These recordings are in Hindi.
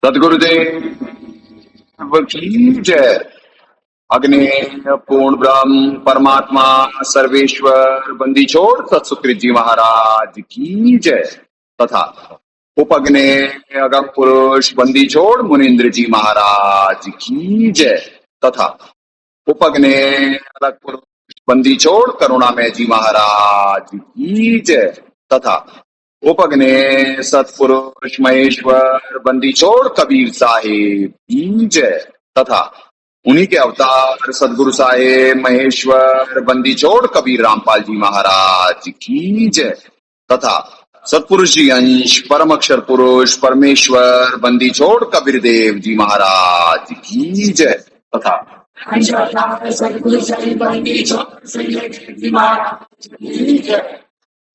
सदगुरुदेव की जय। अग्नि पूर्ण ब्रह्म परमात्मा सर्वेश्वर बंदी छोड़ सत्सुकृत जी महाराज की जय तथा उपग्ने अगम पुरुष बंदी छोड़ मुनिंद्र जी महाराज की जय तथा उपग्ने अलग पुरुष बंदी छोड़ करुणामय जी महाराज की जय तथा उपग्ने सतपुरुष महेश्वर बंदी छोड़ कबीर साहेब की जय तथा उन्हीं के अवतार सदगुरु साहेब महेश्वर बंदी छोड़ कबीर रामपाल जी महाराज की जय तथा सतपुरुष जी अंश परम अक्षर पुरुष परमेश्वर बंदी छोड़ कबीर देव जी महाराज की जय तथा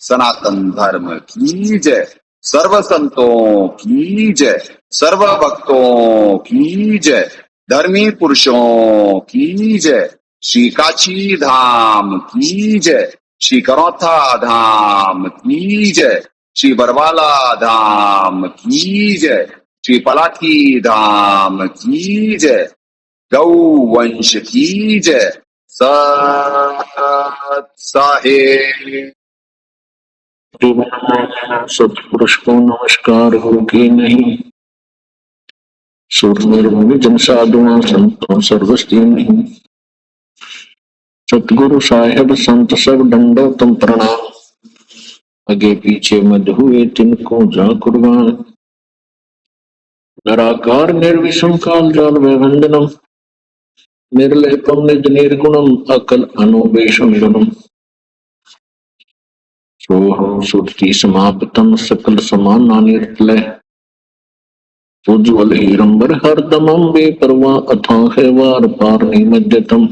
सनातन धर्म की जय। सर्व संतों की जय। सर्व भक्तों की जय। धर्मी पुरुषों की जय। श्री काशी धाम की जय। श्री करौथा धाम की जय। श्री बरवाला धाम की जय। श्री पलाठी धाम की जय। गौ वंश की जय। सत साहेब। सत्पुरुष को नमस्कार हो कि नहीं। सूर निर्मणि जन साधुआ संतों सर्वस्ती नहीं। सतगुरु साहेब संत सब दंडो तुम प्रणाम। आगे पीछे मत हुए तिनको जा कुर्बान। निराकार निर्विषम काल जाल वंदनम। निर्लेपम निज निर्गुणम अकल अनुवेशम गुणम। सोहम सुरति समाप्तम सकल समाना निर्लय। उज्ज्वल हीरंबर हरदमं बेपरवाह अथाह वार पार निमज्जतम।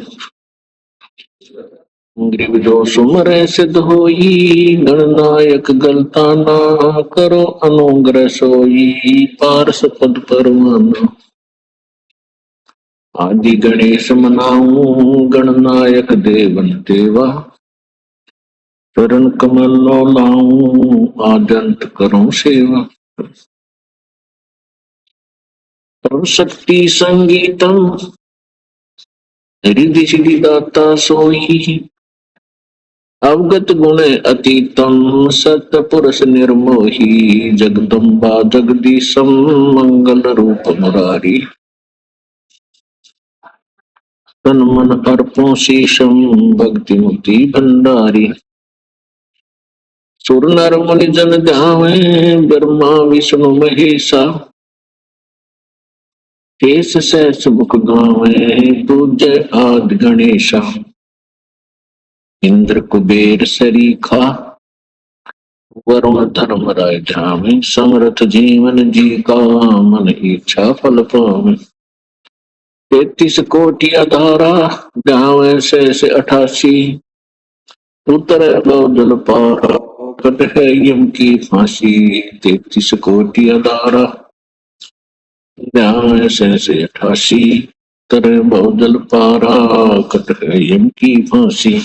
ग्रीव जो सुमरे सिद्ध होई गणनायक गलता ना करो अनुग्रह सोई पारस पद परवाना। आदि गणेश मनाऊं गणनायक देवन देवा। चरण कमल लो लाऊं आदंत करूं सेवा। शक्ति संगीतम रिधि सिद्धि दाता सोई। अवगत गुण अतीतम सत पुरुष निर्मोही। जगदम्बा जगदीशम मंगल रूप मुरारी। तन मन अर्पो शीशम भक्ति मुक्ति भंडारी। सुर नर मुनि जन ध्यावे ब्रह्मा विष्णु महेशा। केस सहस मुख गावे पूज्य आदि गणेशा। इंद्र कुबेर सरीखा वरुण धर्म राय ध्यावे। समर्थ जीवन जी का मन इच्छा फल पावे। 33 कोटि अधारा ध्यावे शेष 88। उतर जल पारा कट है यम की फांसी। 33 कोटि अधारा ध्यावे शेष 88। उतर जल पारा कट है यम की फांसी।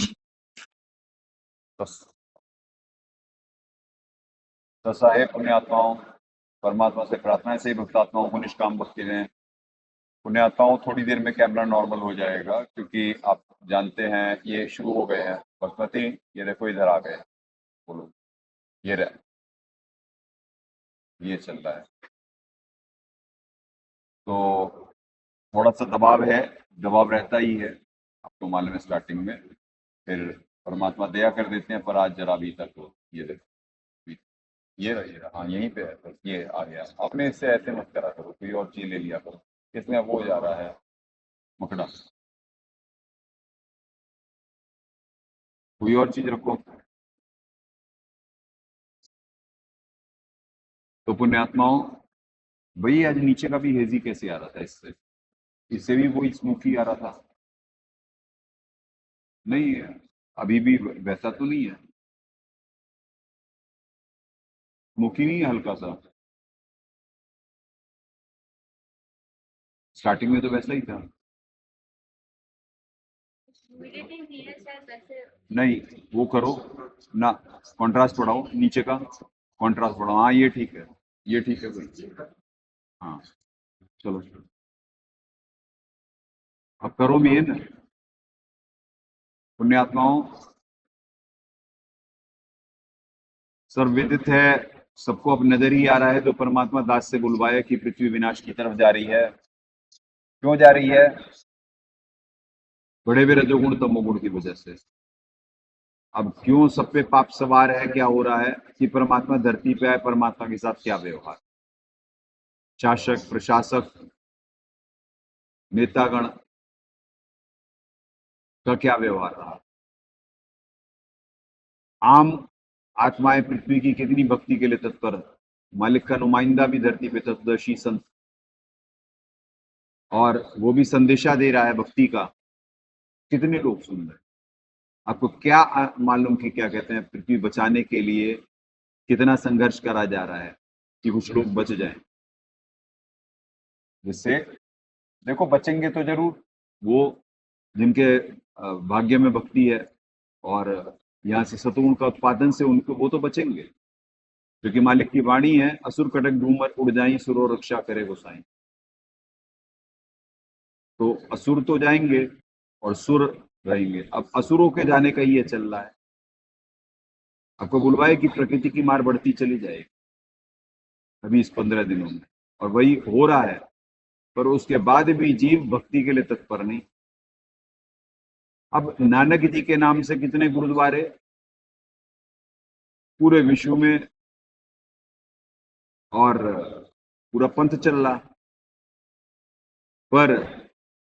तो साहेब पुण्यात्माओं परमात्मा से प्रार्थना है, सही भक्तात्माओं को निष्काम भक्ति दें। पुण्यात्माओं थोड़ी देर में कैमरा नॉर्मल हो जाएगा क्योंकि आप जानते हैं ये शुरू हो गए हैं। बसमती ये देखो इधर आ गए। बोलो ये रहे, ये चल रहा है तो थोड़ा सा दबाव है, दबाव रहता ही है, आपको मालूम है। स्टार्टिंग में फिर परमात्मा दया कर देते हैं, पर आज जरा अभी तक हो। ये देखो ये रहा, हाँ यहीं पे है, बस ये आ गया। आपने इससे ऐसे मत करा करो, कोई और चीज ले लिया करो। इसमें वो जा रहा है मकड़ा, कोई और चीज रखो। तो पुण्यात्माओं भाई आज नीचे का भी हेजी कैसे आ रहा था, इससे भी वही स्मूथी आ रहा था। नहीं अभी भी वैसा तो नहीं है, स्मोकी नहीं है, हल्का सा स्टार्टिंग में तो वैसा ही था। नहीं, वो करो ना, कॉन्ट्रास्ट बढ़ाओ नीचे का, कॉन्ट्रास्ट बढ़ाओ। हाँ ये ठीक है, ये ठीक है भाई। हाँ चलो, अब करो भी है ना पुण्यात्माओं। सर्वविदित है, सबको अब नजर ही आ रहा है, जो परमात्मा दास से बुलवाए कि पृथ्वी विनाश की तरफ जा रही है। क्यों जा रही है? बड़े हुए रजोगुण तमोगुण की वजह से। अब क्यों सब पे पाप सवार है, क्या हो रहा है कि परमात्मा धरती पे आए, परमात्मा के साथ क्या व्यवहार, शासक प्रशासक नेतागण का क्या व्यवहार रहा, आम आत्माएं पृथ्वी की कितनी भक्ति के लिए तत्पर, मालिक का नुमाइंदा भी धरती पे तत्वदर्शी संत, और वो भी संदेशा दे रहा है भक्ति का, कितने लोग सुन रहे हैं। आपको क्या मालूम कि क्या कहते हैं, पृथ्वी बचाने के लिए कितना संघर्ष करा जा रहा है कि कुछ लोग बच जाएं, जिससे देखो बचेंगे तो जरूर वो जिनके भाग्य में भक्ति है, और यहाँ से सतुगुण का उत्पादन से उनको, वो तो बचेंगे, क्योंकि मालिक की वाणी है, असुर कटक ढूमर उड़ जाई, सुरो रक्षा करे गोसाई। तो असुर तो जाएंगे और सुर रहेंगे। अब असुरों के जाने का ये चल रहा है, आपको बुलवाए कि प्रकृति की मार बढ़ती चली जाएगी अभी इस 15 दिनों में, और वही हो रहा है। पर उसके बाद भी जीव भक्ति के लिए तत्पर नहीं। अब नानक जी के नाम से कितने गुरुद्वारे पूरे विश्व में, और पूरा पंथ चल रहा, पर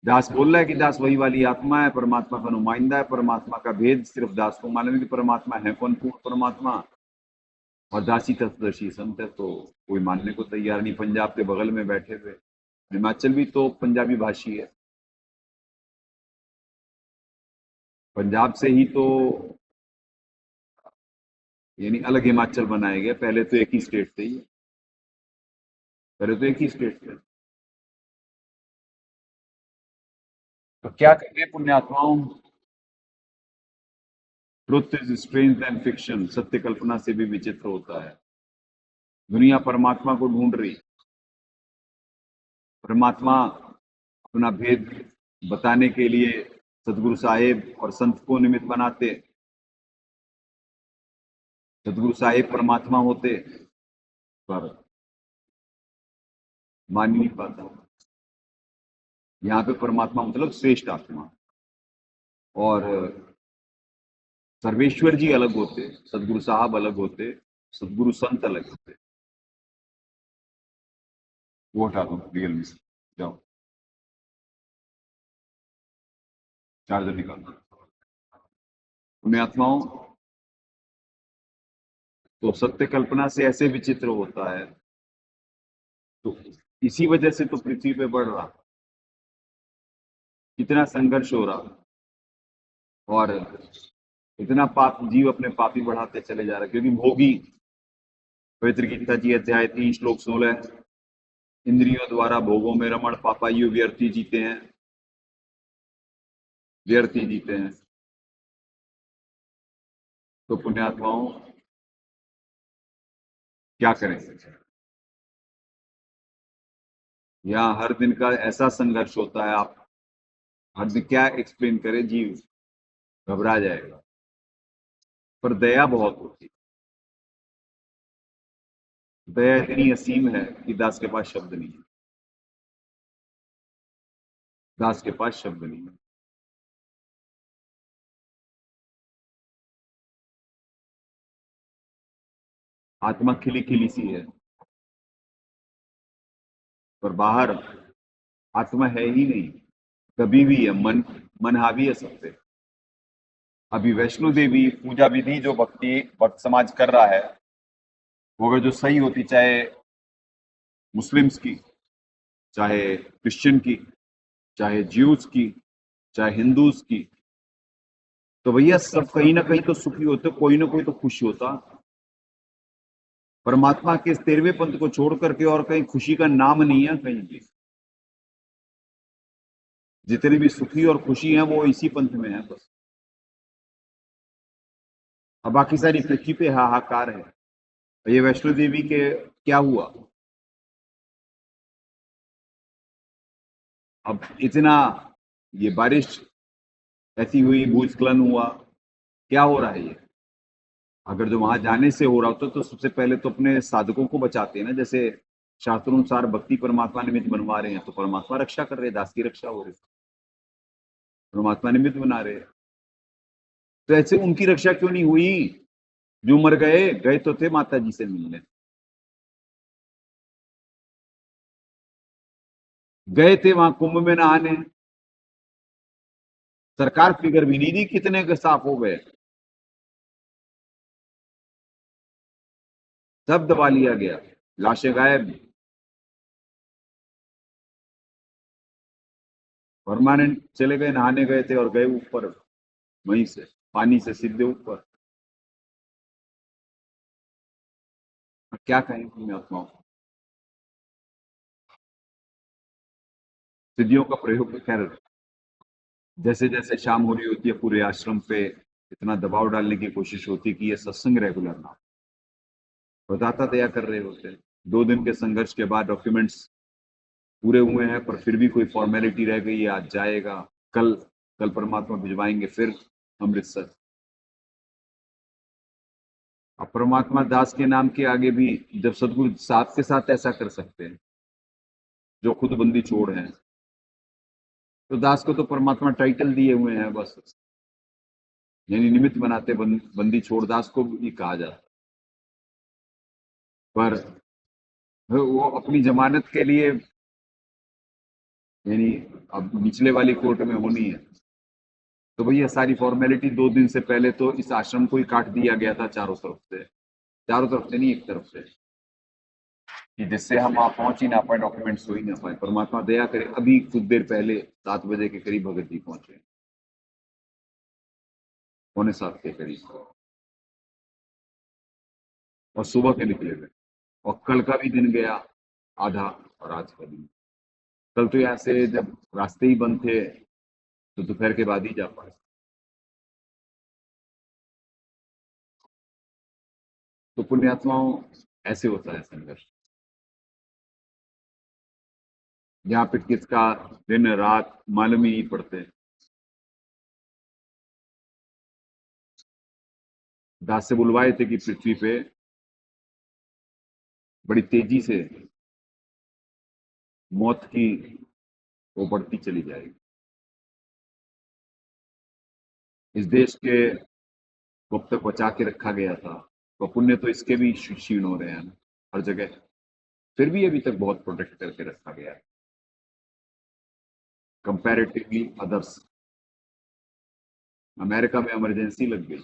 दास बोल रहा है कि दास वही वाली आत्मा है, परमात्मा का नुमाइंदा है, परमात्मा का भेद सिर्फ दास को मालूम है कि परमात्मा है कौन, पूर्ण परमात्मा, और दासी तत्वदर्शी संत है, तो कोई मानने को तैयार नहीं। पंजाब के बगल में बैठे हुए, हिमाचल भी तो पंजाबी भाषी है, पंजाब से ही तो यानी अलग हिमाचल बनाए गए, पहले तो एक ही स्टेट थे ये, पहले तो एक ही स्टेट थे। तो क्या कहेंगे पुण्यात्माओं, truth is strange and fiction, सत्य कल्पना से भी विचित्र होता है। दुनिया परमात्मा को ढूंढ रही, परमात्मा अपना भेद बताने के लिए सदगुरु साहेब और संत को निमित्त बनाते, सदगुरु साहेब परमात्मा होते, पर मान नहीं पाता। यहाँ पे परमात्मा मतलब श्रेष्ठ आत्मा, और सर्वेश्वर जी अलग होते, सदगुरु साहब अलग होते, सदगुरु संत अलग होते। वो हटा दो रियल में, जाओ चार्जर निकाल दो। पुण्यात्माओं, तो सत्य कल्पना से ऐसे विचित्र होता है, तो इसी वजह से तो पृथ्वी पे बढ़ रहा, कितना संघर्ष हो रहा, और इतना पाप जीव अपने पापी बढ़ाते चले जा रहे, क्योंकि भोगी। पवित्र गीता जी अध्याय 3 श्लोक 16, इंद्रियों द्वारा भोगों में रमण पापायु व्यर्थी जीते हैं, व्यर्थी जीते हैं। तो पुण्यात्माओं क्या करें, यहाँ हर दिन का ऐसा संघर्ष होता है, आप हर दिन क्या एक्सप्लेन करें, जीव घबरा जाएगा। पर दया बहुत होती है, दया इतनी असीम है कि दास के पास शब्द नहीं है, दास के पास शब्द नहीं है। आत्मा खिली खिली सी है, पर बाहर आत्मा है ही नहीं, कभी भी है मन, मन हावी है सब पे। अभी वैष्णो देवी पूजा विधि जो भक्त समाज कर रहा है, वो अगर जो सही होती, चाहे मुस्लिम्स की, चाहे क्रिश्चियन की, चाहे ज्यूज की, चाहे हिंदूज की, तो भैया सब कहीं ना कहीं तो सुखी होते, कोई ना कोई तो खुशी होता। परमात्मा के इस 13वें पंथ को छोड़ करके और कहीं खुशी का नाम नहीं है कहीं भी। जितने भी सुखी और खुशी हैं वो इसी पंथ में है बस। अब बाकी सारी पृथ्वी पे हाहाकार है। ये वैष्णो देवी के क्या हुआ? अब इतना ये बारिश ऐसी हुई, भूस्खलन हुआ, क्या हो रहा है ये? अगर जो वहां जाने से हो रहा होता तो सबसे पहले तो अपने साधकों को बचाते हैं ना। जैसे शास्त्रोनुसार भक्ति परमात्मा निमित्त बनवा रहे हैं तो परमात्मा रक्षा कर रहे हैं, दास की रक्षा हो रही है, परमात्मा निमित्त बना रहे हैं। तो ऐसे उनकी रक्षा क्यों नहीं हुई? जो मर गए, गए तो थे माता जी से मिलने, गए थे वहां कुंभ में नहाने, सरकार फिगर भी नहीं दी कितने के साफ हो गए, सब दबा लिया गया, लाशें गायब। परमानेंट चले गए, नहाने गए थे और गए ऊपर, वहीं से पानी से सीधे ऊपर। अब क्या कहें पुण्य आत्माओं, सिद्धियों का प्रयोग। खैर, जैसे जैसे शाम हो रही होती है पूरे आश्रम पे इतना दबाव डालने की कोशिश होती है कि ये सत्संग रेगुलर ना हो। बताता दया कर रहे होते हैं। 2 दिन के संघर्ष के बाद डॉक्यूमेंट्स पूरे हुए हैं, पर फिर भी कोई फॉर्मेलिटी रह गई है, आज जाएगा, कल कल परमात्मा भिजवाएंगे फिर अमृतसर। अब परमात्मा दास के नाम के आगे भी जब सदगुरु साथ के साथ ऐसा कर सकते हैं, जो खुद बंदी छोड़ हैं, तो दास को तो परमात्मा टाइटल दिए हुए हैं बस, यानी निमित्त बनाते बंदी छोड़ दास को भी कहा जाता। पर वो अपनी जमानत के लिए, यानी अब निचले वाली कोर्ट में होनी है, तो भैया सारी फॉर्मेलिटी 2 दिन से पहले तो इस आश्रम को ही काट दिया गया था चारों तरफ से। चारों तरफ से नहीं, एक तरफ से, कि जिससे हम वहां पहुंच ही ना पाए, डॉक्यूमेंट्स हो ही ना पाए। परमात्मा दया करे, अभी कुछ देर पहले 7 बजे के करीब भगत जी पहुंचे, 6:45 के करीब, और सुबह के निकले हुए। और कल का भी दिन गया आधा, और आज का दिन। कल तो यहाँ से जब रास्ते ही बंद थे तो दोपहर के बाद ही जा पाए। तो पुण्यात्माओं, ऐसे होता है संघर्ष, जहाँ पे किसका दिन रात मालूम ही नहीं पड़ते। दास से बुलवाए थे कि पृथ्वी पे बड़ी तेजी से मौत की वो बढ़ती चली जाएगी। इस देश के को अब तक बचा के रखा गया था, तो पुण्य तो इसके भी क्षीण हो रहे हैं हर जगह, फिर भी अभी तक बहुत प्रोटेक्ट करके रखा गया है कंपैरेटिवली अदर्स। अमेरिका में इमरजेंसी लग गई,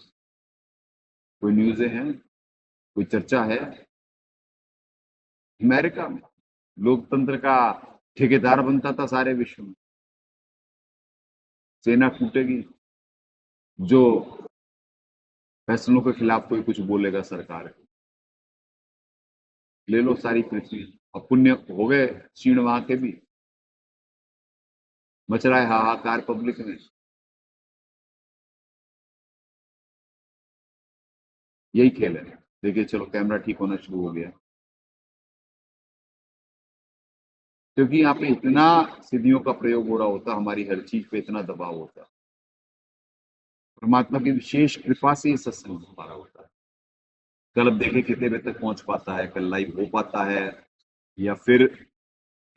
कोई न्यूज़ें हैं, कोई चर्चा है? अमेरिका में लोकतंत्र का ठेकेदार बनता था सारे विश्व में, सेना टूटेगी, जो फैसलों के खिलाफ कोई कुछ बोलेगा सरकार है, ले लो सारी पृथ्वी। अब पुण्य हो गए क्षीण वहां के भी, मच रहा है हाहाकार पब्लिक में। यही खेल है। देखिए, चलो कैमरा ठीक होना शुरू हो गया, क्योंकि यहाँ पे इतना सिद्धियों का प्रयोग हो रहा होता, हमारी हर चीज पे इतना दबाव होता, परमात्मा की विशेष कृपा से ये सत्संग हो पा रहा होता है। कल अब देखे कितने बजे तक पहुंच पाता है, कल लाइव हो पाता है, या फिर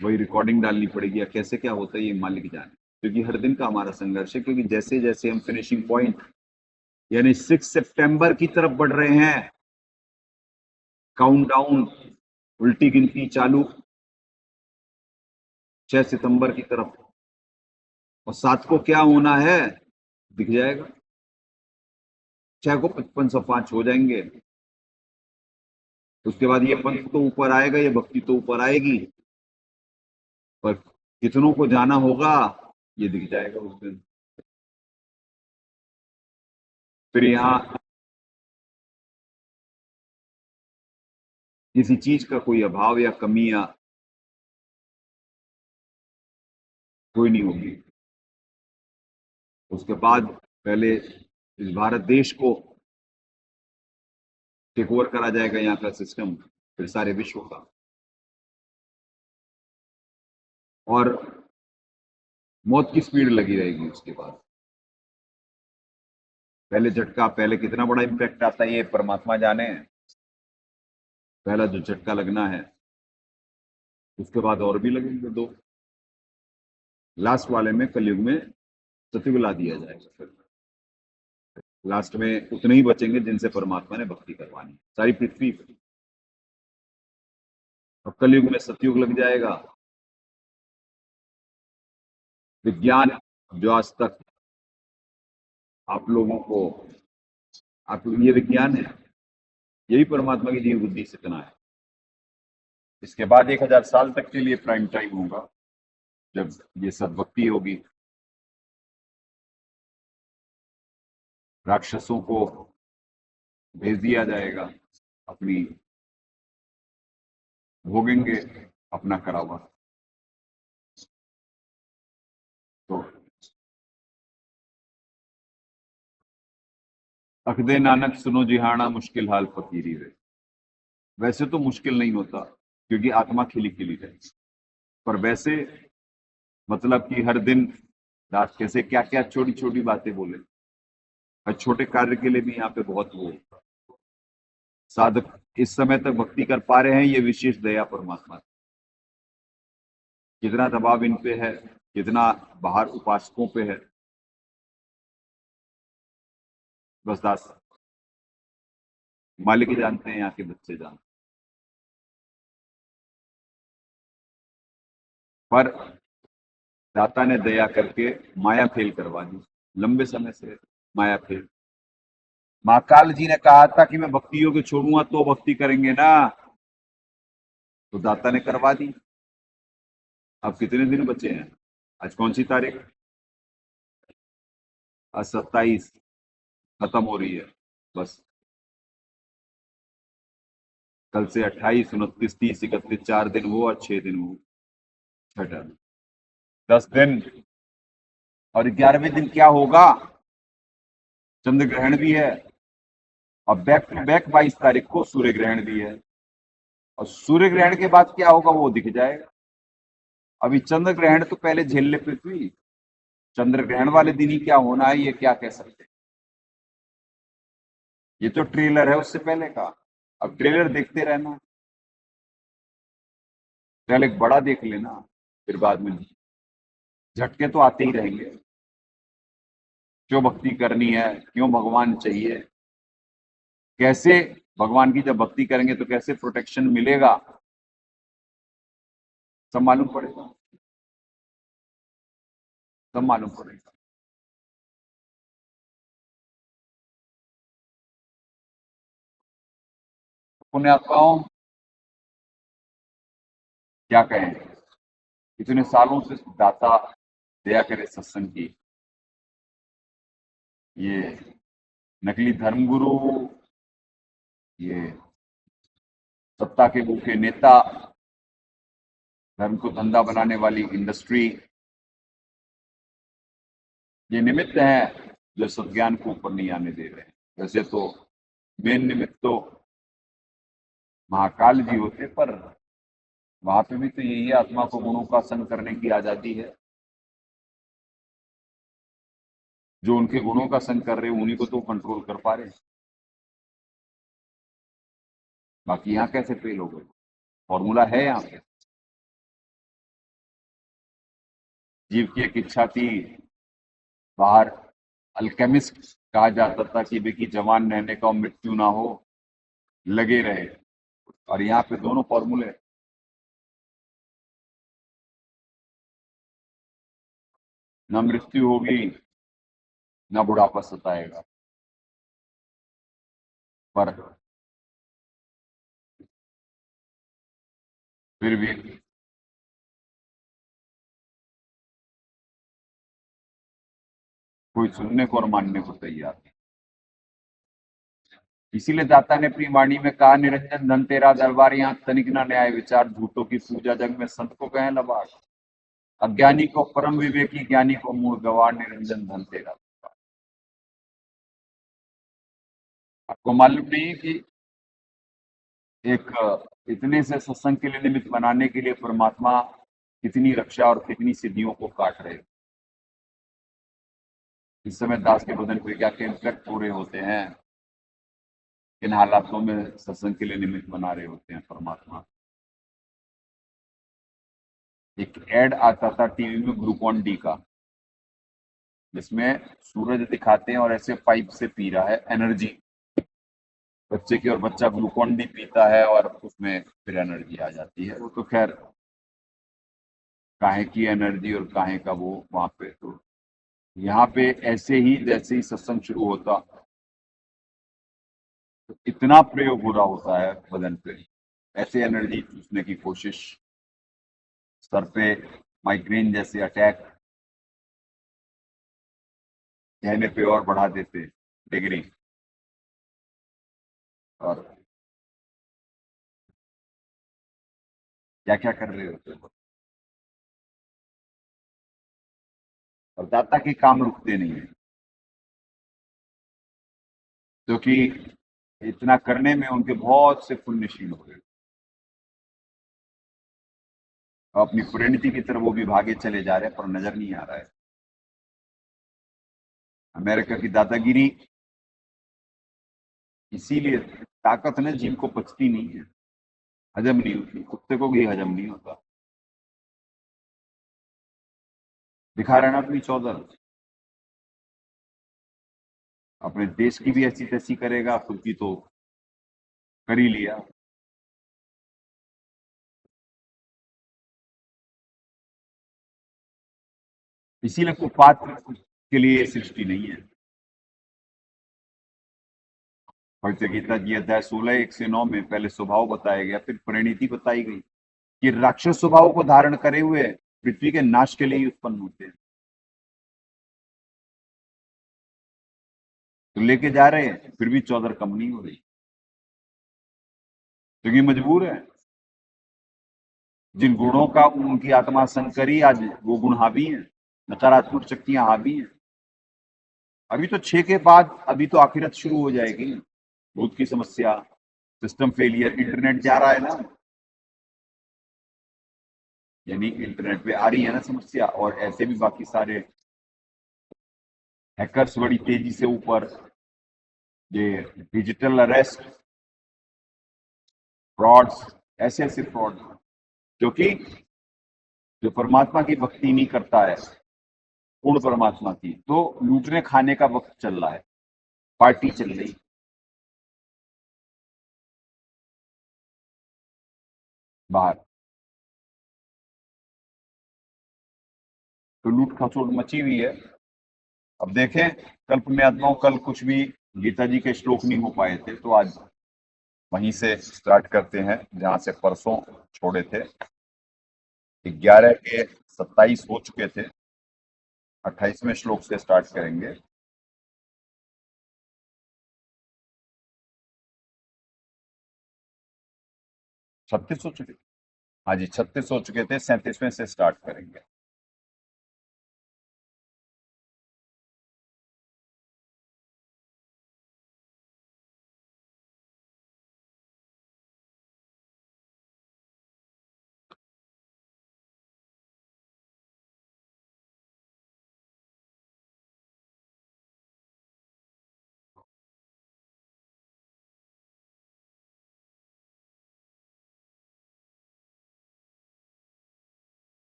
वही रिकॉर्डिंग डालनी पड़ेगी, या कैसे क्या होता है ये मालिक जाने। क्योंकि हर दिन का हमारा संघर्ष है, क्योंकि जैसे जैसे हम फिनिशिंग पॉइंट यानी 6 सितंबर की तरफ बढ़ रहे हैं, काउंटडाउन, उल्टी गिनती चालू 6 सितंबर की तरफ, और 7 को क्या होना है दिख जाएगा। 6 को 5505 हो जाएंगे, उसके बाद ये पंथ तो ऊपर आएगा, ये भक्ति तो ऊपर आएगी, पर कितनों को जाना होगा ये दिख जाएगा उस दिन। फिर यहाँ किसी चीज का कोई अभाव या कमी या कोई नहीं होगी। उसके बाद पहले इस भारत देश को टेक ओवर करा जाएगा, यहाँ का सिस्टम, फिर सारे विश्व का। और मौत की स्पीड लगी रहेगी उसके बाद। पहले झटका, पहले कितना बड़ा इम्पैक्ट आता है ये परमात्मा जाने। पहला जो झटका लगना है, उसके बाद और भी लगेंगे दो। लास्ट वाले में कलयुग में सतयुग ला दिया जाएगा। फिर लास्ट में उतने ही बचेंगे जिनसे परमात्मा ने भक्ति करवानी है सारी पृथ्वी पर। और कलयुग में सतयुग लग जाएगा। विज्ञान जो आज तक आप लोगों को, आप ये विज्ञान है, यही परमात्मा की जीव बुद्धि से इतना है। इसके बाद 1000 साल तक के लिए प्राइम टाइम होगा, जब ये सब भक्ति होगी। राक्षसों को भेज दिया जाएगा, अपनी भोगेंगे अपना करा हुआ। तो अखदे नानक सुनो जिहाना, मुश्किल हाल फकीरी रे। वैसे तो मुश्किल नहीं होता, क्योंकि आत्मा खिली खिली रहती, पर वैसे मतलब कि हर दिन रात कैसे क्या क्या छोटी छोटी बातें बोले। हर छोटे कार्य के लिए भी यहाँ पे बहुत वो साधक इस समय तक भक्ति कर पा रहे हैं, ये विशेष दया परमात्मा। कितना दबाव इन पे है, कितना बाहर उपासकों पे है, बस दास मालिक ही जानते हैं, यहाँ के बच्चे जानते। पर दाता ने दया करके माया फेल करवा दी। लंबे समय से माया फेल। महाकाल जी ने कहा था कि मैं भक्ति योग छोड़ूंगा तो भक्ति करेंगे ना, तो दाता ने करवा दी। अब कितने दिन बचे हैं? आज कौन सी तारीख? आज 27 खत्म हो रही है। बस कल से 28, 29, 30, 31, 4 दिन वो और 6 दिन वो, छठा 10 दिन। और 11वें दिन क्या होगा? चंद्र ग्रहण भी है, और बैक टू बैक 22 तारीख को सूर्य ग्रहण भी है। और सूर्य ग्रहण के बाद क्या होगा वो दिख जाएगा। अभी चंद्र ग्रहण तो पहले झेल ले पृथ्वी, चंद्र ग्रहण वाले दिन ही क्या होना है ये क्या कह सकते। ये तो ट्रेलर है उससे पहले का। अब ट्रेलर देखते रहना, पहले एक बड़ा देख लेना, फिर बाद में झटके तो आते ही रहेंगे। क्यों भक्ति करनी है, क्यों भगवान चाहिए, कैसे भगवान की जब भक्ति करेंगे तो कैसे प्रोटेक्शन मिलेगा, सब मालूम पड़ेगा, सब मालूम पड़ेगा। पुण्यात्माओं, क्या कहें, इतने सालों से दाता दया करे सत्संग की। ये नकली धर्मगुरु, ये सत्ता के भूखे नेता, धर्म को धंधा बनाने वाली इंडस्ट्री, ये निमित्त हैं जो सत्ज्ञान को ऊपर नहीं आने दे रहे हैं। वैसे तो मेन निमित्त तो महाकाल जी होते, पर वहां पे भी तो यही आत्मा को गुणों का संग करने की आजादी है। जो उनके गुणों का संग कर रहे हैं उन्हीं को तो कंट्रोल कर पा रहे हैं। बाकी यहाँ कैसे फेल हो गए? फॉर्मूला है यहाँ पे। जीव की एक इच्छा थी, बाहर अल्केमिस्ट कहा जाता था कि बेकी जवान रहने का, मृत्यु ना हो, लगे रहे। और यहाँ पे दोनों फॉर्मूले, न मृत्यु होगी न बुढ़ापा सताएगा, पर फिर भी कोई सुनने को और मानने को तैयार नहीं। इसीलिए दाता ने अपनी वाणी में कहा, निरंजन धन तेरा दरबार, यहाँ तनिक ना न्याय विचार, झूठों की पूजा जग में संत को कहें लबाड़। अज्ञानी को परम विवेकी, ज्ञानी को मूल गवार, निरंजन धन तेरा। आपको मालूम नहीं कि एक इतने से सत्संग के लिए निमित्त बनाने के लिए परमात्मा कितनी रक्षा और कितनी सिद्धियों को काट रहे हैं। इस समय दास के बदन पे क्या क्या इम्पैक्ट पूरे होते हैं, किन हालातों में सत्संग के लिए निमित्त बना रहे होते हैं परमात्मा। एक एड आता था टीवी में ग्लूकॉन डी का, जिसमें सूरज दिखाते हैं और ऐसे पाइप से पी रहा है एनर्जी बच्चे की, और बच्चा ग्लूकॉन डी पीता है और उसमें फिर एनर्जी आ जाती है। वो तो खैर काहे की एनर्जी और काहे का वो वहां पे, तो यहाँ पे ऐसे ही जैसे ही सत्संग शुरू होता तो इतना प्रयोग हो रहा होता है बदन पे, ऐसे एनर्जी चूसने की कोशिश, सर पे माइग्रेन जैसे अटैक, कहने पे और बढ़ा देते डिग्री, और क्या क्या कर रहे होते हैं। और दाता के काम रुकते नहीं है, क्योंकि इतना करने में उनके बहुत से पुण्यशील हो गए, और अपनी परिणति की तरफ वो भी भागे चले जा रहे हैं, पर नजर नहीं आ रहा है। अमेरिका की दादागिरी इसीलिए, ताकत ना जीव को पचती नहीं है, हजम नहीं होती, कुत्ते को भी हजम नहीं होता। दिखा रहे ना अपनी चौधर, अपने देश की भी ऐसी तैसी करेगा, खुद की तो कर ही लिया। इसीलिए कुपात्र के लिए ये सृष्टि नहीं है। भगवत गीता जी अध्याय 16 1 से 9 में पहले स्वभाव बताया गया, फिर परिणति बताई गई कि राक्षस स्वभाव को धारण करे हुए पृथ्वी के नाश के लिए ही उत्पन्न होते हैं। तो लेके जा रहे हैं, फिर भी चौधर कम नहीं हो रही, क्योंकि मजबूर है। जिन गुणों का उनकी आत्मा संकरी, आज वो गुण हावी हैं, नकारात्मक शक्तियां हावी हैं। अभी तो 6 के बाद अभी तो आखिरत शुरू हो जाएगी, भूत की समस्या, सिस्टम फेलियर, इंटरनेट जा रहा है ना, यानी इंटरनेट पे आ रही है ना समस्या, और ऐसे भी बाकी सारे हैकर्स बड़ी तेजी से ऊपर, ये डिजिटल अरेस्ट, फ्रॉड्स, ऐसे ऐसे फ्रॉड, क्योंकि जो परमात्मा की भक्ति नहीं करता है, पूर्ण परमात्मा की, तो लूटने खाने का वक्त चल रहा है, पार्टी चल रही, बाहर तो लूट खसोट मची हुई है। अब देखें, कल्प में आत्माओं, कल कुछ भी गीता जी के श्लोक नहीं हो पाए थे, तो आज वहीं से स्टार्ट करते हैं जहां से परसों छोड़े थे। 11 के 27 हो चुके थे, 28वें श्लोक से स्टार्ट करेंगे। छत्तीस हो चुके, हाँ जी 36 हो चुके थे, 37वें से स्टार्ट करेंगे।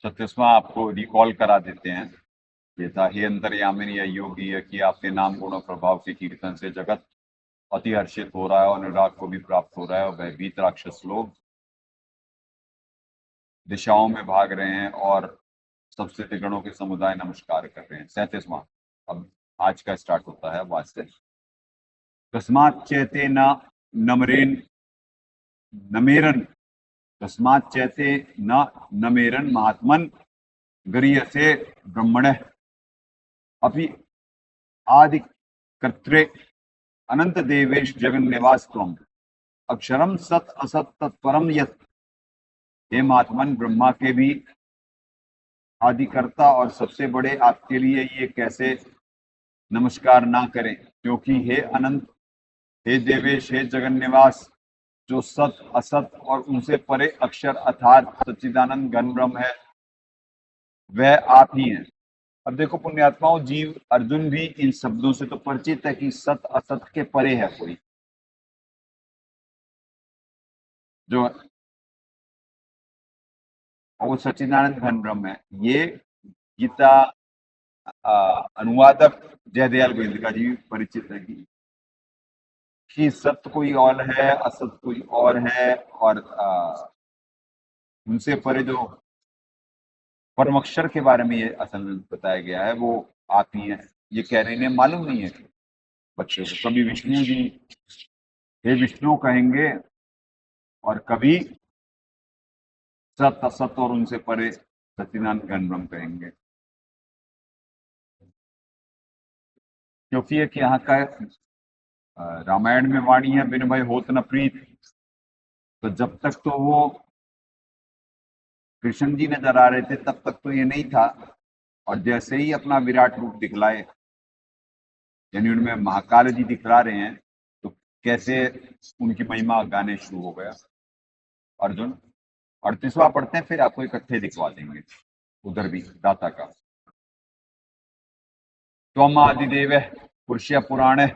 छत्तीसवां आपको रिकॉल करा देते हैं। ये था, हे अंतर्यामिनी योगी है कि आपके नाम गुण और प्रभाव के कीर्तन से जगत अति हर्षित हो रहा है और अनुराग को भी प्राप्त हो रहा है, और भयभीत राक्षस लोग दिशाओं में भाग रहे हैं और सबसे गणों के समुदाय नमस्कार कर रहे हैं। 37वां अब आज का स्टार्ट होता है, आज से। कस्मात चैते न नमरेन नमेरन, कस्मात चैते न नमेरन महात्मन गरीयसे ब्रह्मण, अभी आदि कर्त्रे अनंत देवेश जगन निवास त्वम अक्षरम सत असत तत्परम यत। हे महात्मन, ब्रह्मा के भी आदिकर्ता और सबसे बड़े आपके लिए ये कैसे नमस्कार ना करें, क्योंकि हे अनंत, हे देवेश, हे जगन निवास, जो सत असत और उनसे परे अक्षर अर्थात सच्चिदानंद घन ब्रह्म है, वह आप ही हैं। अब देखो पुण्यात्माओं, जीव अर्जुन भी इन शब्दों से तो परिचित है कि सत असत के परे है कोई, जो वो सच्चिदानंद घन ब्रह्म है। ये गीता अनुवादक जयदयाल गोविंद जी भी परिचित है कि सत्य कोई और है, असत कोई और है, और उनसे परे जो परम अक्षर के बारे में ये असल में बताया गया है, वो आप ही हैं। ये कह रहे हैं, मालूम नहीं है बच्चों को। कभी विष्णु जी हे विष्णु कहेंगे और कभी सत असत और उनसे परे सच्चिदानंद घन ब्रह्म कहेंगे, क्योंकि एक यहाँ का रामायण में वाणी है, बिन भय होत न प्रीत। तो जब तक तो वो कृष्ण जी नजर आ रहे थे, तब तक तो ये नहीं था, और जैसे ही अपना विराट रूप दिखलाए, यानी उनमें महाकाल जी दिखला रहे हैं, तो कैसे उनकी महिमा गाने शुरू हो गया। अर्जुन 38वां पढ़ते हैं, फिर आपको इकट्ठे दिखवा देंगे उधर भी दाता का। त्वम आदिदेव पुरुष पुराण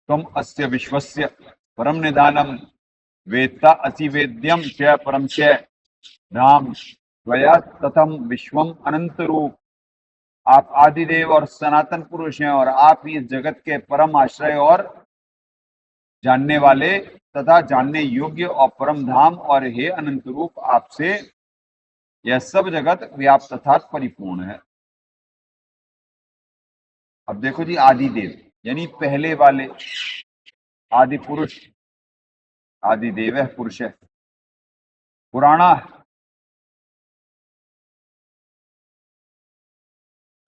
त्वम अस्य विश्वस्य परम निदानम वेत्ता असि वेद्यम च परम च राम त्वया तथम विश्वम अनंत रूप। आप आदिदेव और सनातन पुरुष हैं, और आप ही इस जगत के परम आश्रय और जानने वाले तथा जानने योग्य और परम धाम, और हे अनंत रूप, आपसे यह सब जगत व्याप्त तथा परिपूर्ण है। अब देखो जी, आदिदेव यानी पहले वाले, आदि पुरुष, आदिदेव है पुरुष है, पुराणा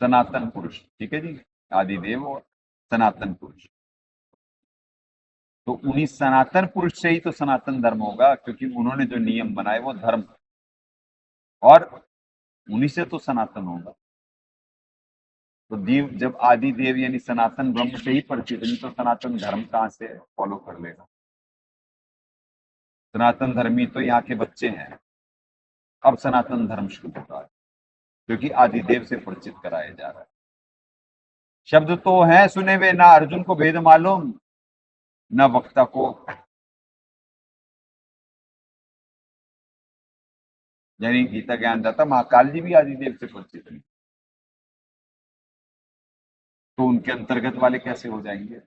सनातन पुरुष, ठीक है जी, आदिदेव और सनातन पुरुष। तो उन्हीं सनातन पुरुष से ही तो सनातन धर्म होगा, क्योंकि उन्होंने जो नियम बनाए वो धर्म, और उन्हीं से तो सनातन होगा। तो देव जब आदि देव यानी सनातन ब्रह्म से ही परिचित नहीं, तो सनातन धर्म कहां से फॉलो कर लेगा। सनातन धर्मी तो यहाँ के बच्चे हैं। अब सनातन धर्म शुरू होता है, क्योंकि आदिदेव से परिचित कराया जा रहा है। शब्द तो हैं सुने हुए, ना अर्जुन को भेद मालूम, न वक्ता को, यानी गीता ज्ञानदाता महाकाल जी भी आदिदेव से परिचित नहीं, तो उनके अंतर्गत वाले कैसे हो जाएंगे।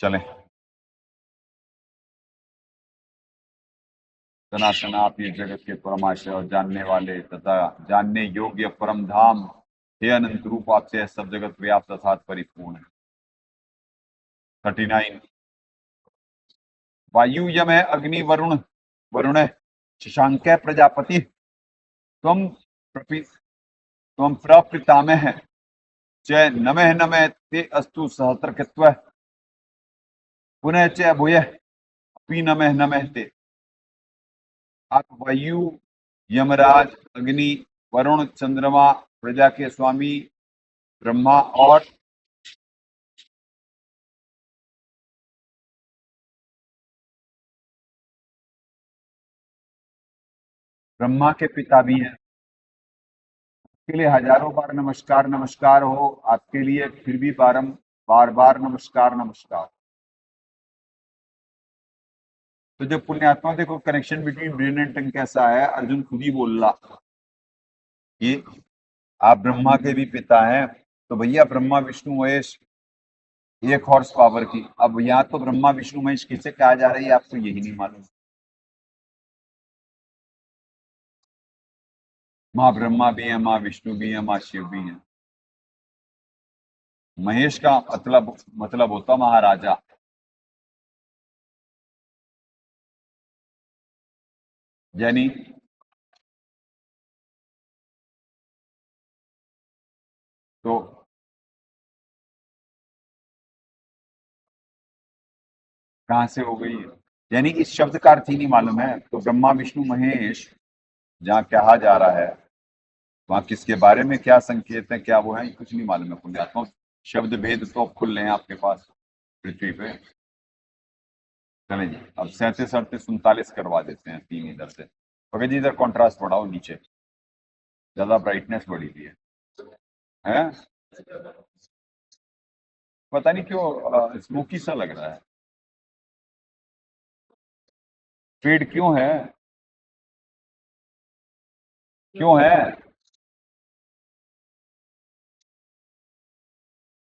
चले, सनातन आप ये जगत के परमाशय और जानने वाले तथा जानने योग्य परम धाम, हे अनंत रूप, आपसे सब जगत व्याप्त अर्थात परिपूर्ण है। 39 वायु यम है, अग्नि वरुण, वरुण है शशांक प्रजापति, त्वम प्रपितामह च नमः नमः ते अस्तु सहस्रकृत्व पुनः च भूय अपि नमः नमः ते। आप वायु, यमराज, अग्नि, वरुण, चंद्रमा, प्रजा के स्वामी ब्रह्मा, और ब्रह्मा के पिता भी हैं, के लिए हजारों बार नमस्कार नमस्कार हो, आपके लिए फिर भी बार बार नमस्कार नमस्कार। तो जब पुण्यात्मा, देखो कनेक्शन बिटवीन ब्रेन एंड टंग कैसा है, अर्जुन खुद ही बोल रहा कि आप ब्रह्मा के भी पिता हैं। तो भैया ब्रह्मा विष्णु महेश 1 हॉर्स पावर की, अब यहाँ तो ब्रह्मा विष्णु महेश किसे कहा जा रही है, आपको यही नहीं मालूम। माँ ब्रह्मा भी है, माँ विष्णु भी है, माँ शिव भी है। महेश का मतलब होता महाराजा। यानी तो कहाँ से हो गई? यानी इस शब्द का अर्थ ही नहीं मालूम है, तो ब्रह्मा विष्णु महेश जहाँ कहा जा रहा है वहां किसके बारे में क्या संकेत है, क्या वो है, ये कुछ नहीं मालूम है पुण्यात्मा। शब्द भेद तो अब खुल रहे हैं आपके पास पृथ्वी पे। चले जी, अब 37 38 39 करवा देते हैं, 3 इधर से। ओके जी, इधर कॉन्ट्रास्ट बढ़ाओ नीचे, ज्यादा ब्राइटनेस बढ़ी हुई है? पता नहीं क्यों स्मोकी सा लग रहा है। फेड क्यों है? क्यों है?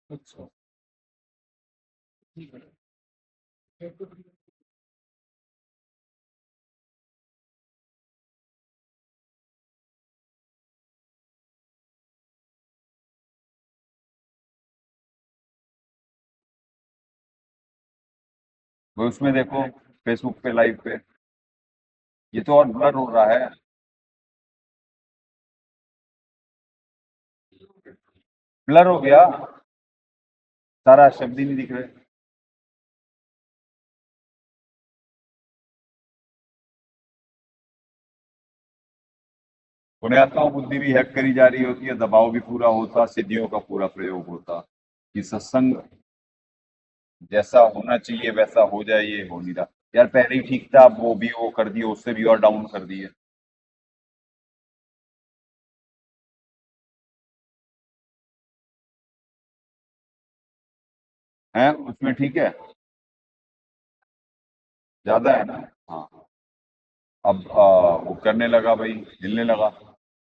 अच्छा, वो उसमें देखो, फेसबुक पे लाइव पे, ये तो और ब्लर हो रहा है। ब्लर हो गया, सारा शब्द ही नहीं दिख रहे। पुण्यात्माओं, बुद्धि भी हैक करी जा रही होती है, दबाव भी पूरा होता, सिद्धियों का पूरा प्रयोग होता कि सत्संग जैसा होना चाहिए वैसा हो जाए, ये हो नहीं रहा। यार पहले ही ठीक था, अब वो भी वो कर दिए, उससे भी और डाउन कर दिए। हैं उसमें ठीक है, ज्यादा है ना? हाँ। अब वो करने लगा भाई, हिलने लगा,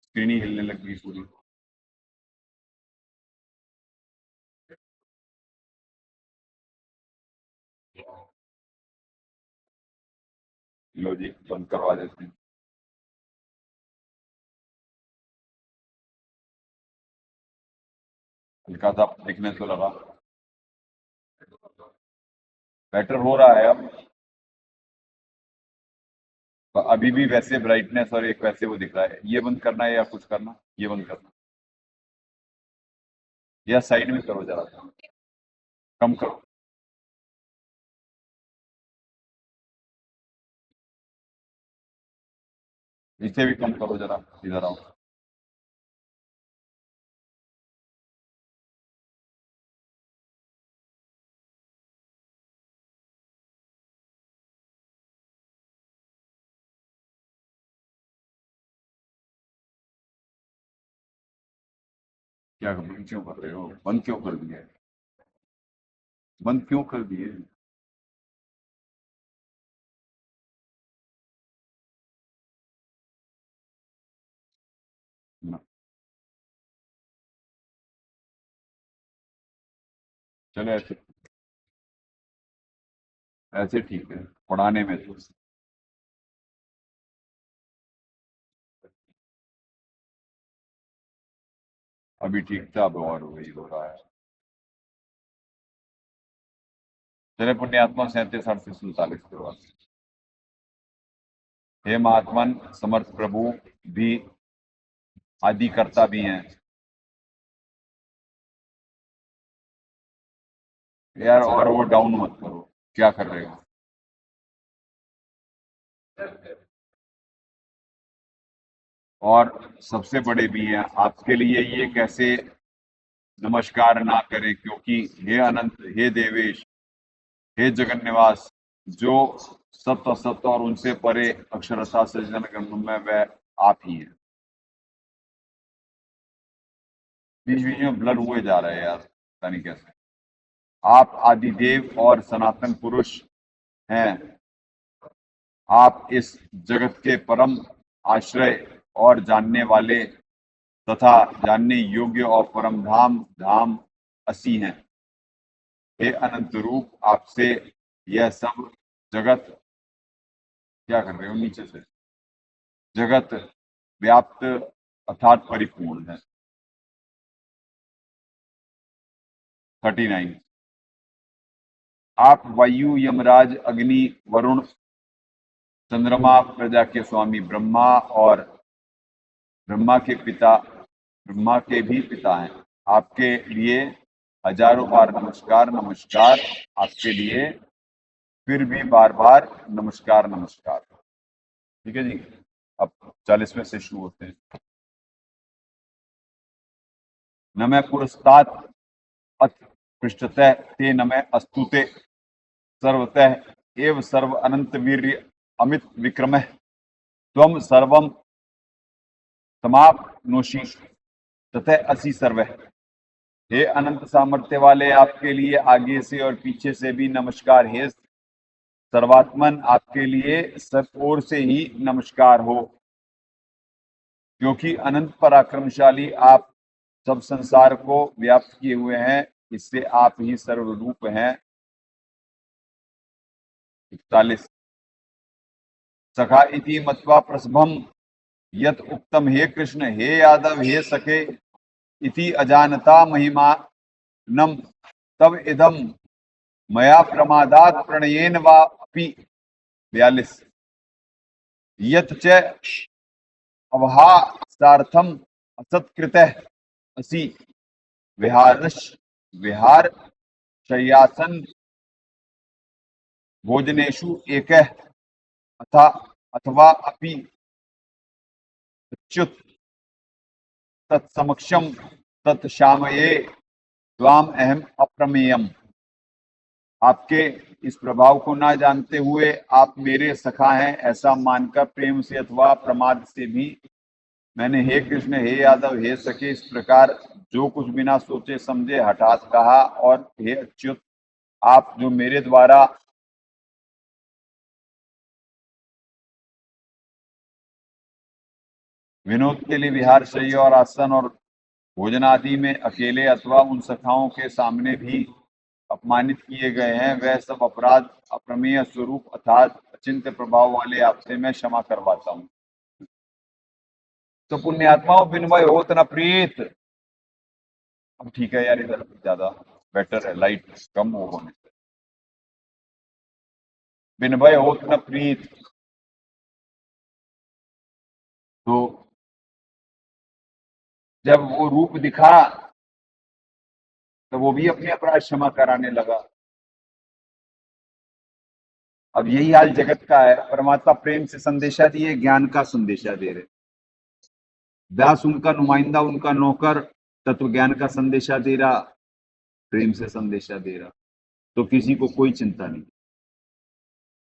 स्क्रीन ही हिलने लग गई पूरी। लो जी, बंद करवा देते हैं। हल्का सा दिखने तो लगा, बेटर हो रहा है अब। अभी भी वैसे ब्राइटनेस और एक वैसे वो दिख रहा है। ये बंद करना है या कुछ करना? ये बंद करना या साइड में करो जरा सा, कम करो। इसे भी कम करो जरा, इधर आओ। क्या बंद क्यों कर रहे हो? बंद क्यों कर दिए? बंद क्यों कर दिए? ना, चलो ऐसे, ऐसे ठीक है, पढ़ाने में तो। अभी ठीक था, अब और वही हो रहा है। चले पुण्यात्मा, 37 38 39 करवा। हे महात्मन, समर्थ प्रभु भी आदि कर्ता भी हैं। यार और वो डाउन मत करो, क्या कर रहे हो? और सबसे बड़े भी हैं आपके लिए, ये कैसे नमस्कार ना करें, क्योंकि हे अनंत, हे देवेश, हे जगन निवास, जो सत्य असत्य और उनसे परे अक्षरता सृजन गण में वह आप ही हैं। बीच बीच में ब्लर हुए जा रहे हैं यार, पता नहीं कैसे। आप आदिदेव और सनातन पुरुष हैं। आप इस जगत के परम आश्रय और जानने वाले तथा जानने योग्य और परम धाम धाम असी हैं। हे अनंत रूप, आपसे यह सब जगत, क्या कर रहे हो नीचे से, जगत व्याप्त अर्थात परिपूर्ण है। 39। आप वायु, यमराज, अग्नि, वरुण, चंद्रमा, प्रजा के स्वामी ब्रह्मा और ब्रह्मा के पिता, ब्रह्मा के भी पिता हैं। आपके लिए हजारों बार नमस्कार नमस्कार, आपके लिए फिर भी बार बार नमस्कार नमस्कार। ठीक है जी, अब 40वें से शुरू होते हैं। न मैं पुरस्तात् अथ पृष्ठतः ते न मैं अस्तुते सर्वतः एव सर्व अनंत वीर्य अमित विक्रमः त्वं सर्वम समाप्नोषि ततः असि सर्वः। हे अनंत सामर्थ्य वाले, आपके लिए आगे से और पीछे से भी नमस्कार। हे सर्वात्मन, आपके लिए सब ओर से ही नमस्कार हो, क्योंकि अनंत पराक्रमशाली आप सब संसार को व्याप्त किए हुए हैं, इससे आप ही सर्वरूप हैं। 41 सखा इति मत्वा प्रसभम यत उक्तम, हे कृष्ण, हे यादव, हे सखे, इति अजानता महिमानम तब इदम मया प्रमादात प्रणयेन वा अपि। 42 यत च अवहासार्थम असत्कृतः असि विहार शय्यासन भोजनेषु एकः अथवा अपि अच्युत तत्समक्षम तत्शामये त्वाम अहम अप्रमेयम। आपके इस प्रभाव को ना जानते हुए आप मेरे सखा हैं ऐसा मानकर प्रेम से अथवा प्रमाद से भी मैंने हे कृष्ण, हे यादव, हे सखे इस प्रकार जो कुछ बिना सोचे समझे हठात कहा। और हे अच्युत, आप जो मेरे द्वारा विनोद के लिए विहार शय्या और आसन और भोजन आदि में अकेले अथवा उन सखाओं के सामने भी अपमानित किए गए हैं, वह सब अपराध अप्रमेय स्वरूप अर्थात अचिंत्य प्रभाव वाले आपसे मैं क्षमा करवाता हूँ। तो पुण्यात्माओं, विनमय होत न प्रीत। अब ठीक है यार, इधर ज्यादा बेटर है, लाइट कम हो होने से। विनमय होत न प्रीत, तो जब वो रूप दिखा तो वो भी अपने अपराध क्षमा कराने लगा। अब यही हाल जगत का है। परमात्मा प्रेम से संदेशा दिए, ज्ञान का संदेशा दे रहे। व्यास उनका नुमाइंदा, उनका नौकर तत्व ज्ञान का संदेशा दे रहा, प्रेम से संदेशा दे रहा, तो किसी को कोई चिंता नहीं।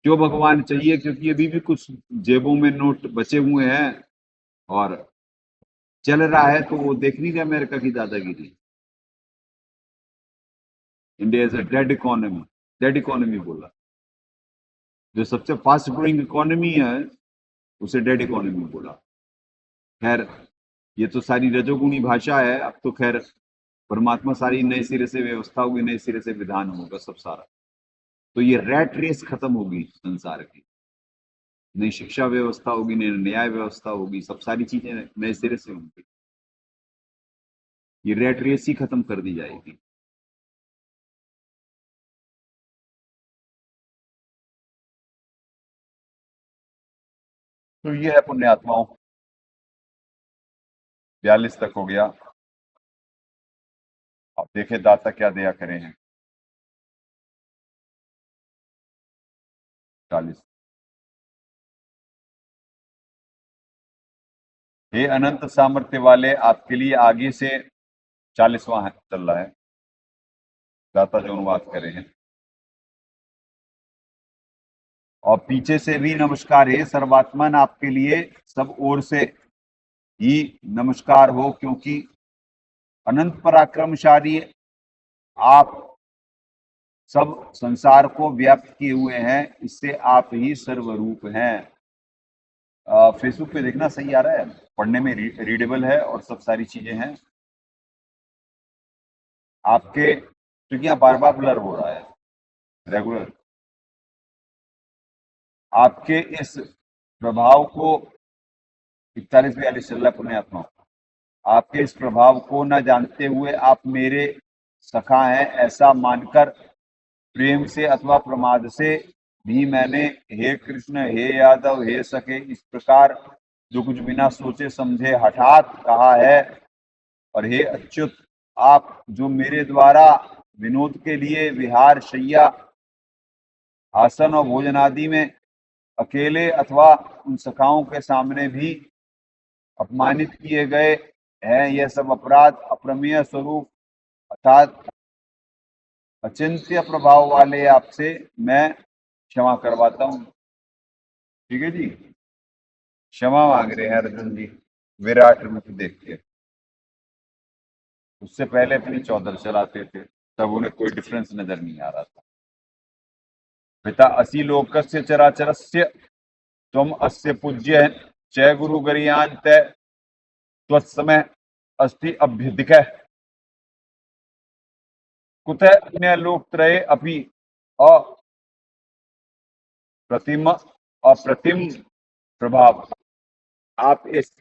क्यों भगवान चाहिए? क्योंकि अभी भी कुछ जेबों में नोट बचे हुए हैं और चल रहा है, तो वो देख नहीं रहे अमेरिका की दादागिरी। India is a dead economy, dead economy बोला। जो सबसे फास्ट ग्रोइंग इकोनॉमी है उसे डेड इकोनॉमी बोला। खैर, ये तो सारी रजोगुणी भाषा है। अब तो खैर परमात्मा सारी नए सिरे से व्यवस्था होगी, नए सिरे से विधान होगा सब सारा। तो ये रैट रेस खत्म होगी संसार की, नई शिक्षा व्यवस्था होगी, नई न्याय व्यवस्था होगी, सब सारी चीजें नए सिरे से होंगी। ये रैट रेस ही खत्म कर दी जाएगी। तो ये है पुण्यात्माओं, 42 तक हो गया। अब देखे दाता क्या दया करे हैं। 40 हे अनंत सामर्थ्य वाले, आपके लिए आगे से 40वां है चल रहा है, दाता जो अनुवाद करे हैं। और पीछे से भी नमस्कार। हे सर्वात्मन, आपके लिए सब ओर से ही नमस्कार हो, क्योंकि अनंत पराक्रमशाली आप सब संसार को व्याप्त किए हुए हैं, इससे आप ही सर्वरूप हैं। फेसबुक पे देखना सही आ रहा है, पढ़ने में रीडेबल है और सब सारी चीजें हैं आपके, क्योंकि यहाँ बार बार ब्लर हो रहा है रेगुलर। आपके इस प्रभाव को 41-42 चल रहा है पुण्यात्मा। आपके इस प्रभाव को न जानते हुए आप मेरे सखा हैं ऐसा मानकर प्रेम से अथवा प्रमाद से भी मैंने हे कृष्ण, हे यादव, हे सखे इस प्रकार जो कुछ बिना सोचे समझे हठात कहा है। और हे अच्युत, आप जो मेरे द्वारा विनोद के लिए विहार, शैया, आसन और भोजन आदि में अकेले अथवा उन सखाओं के सामने भी अपमानित किए गए हैं, यह सब अपराध अप्रमेय स्वरूप अर्थात अचिंत्य प्रभाव वाले आपसे मैं क्षमा करवाता हूं। ठीक है जी, क्षमा मांग रहे हैं अर्जुन जी विराट रूप देख के। उससे पहले अपनी चौधर चलाते थे, तब उन्हें कोई डिफरेंस नजर नहीं आ रहा था। पिता असि लोकस्य चराचरस्य त्वम अस्य पूज्य च गुरु गरियान तय त्वत्समय अस्ति अभ्युदिक कुतः अन्य लोकत्रये अपि अप्रतिम प्रभाव। आप इस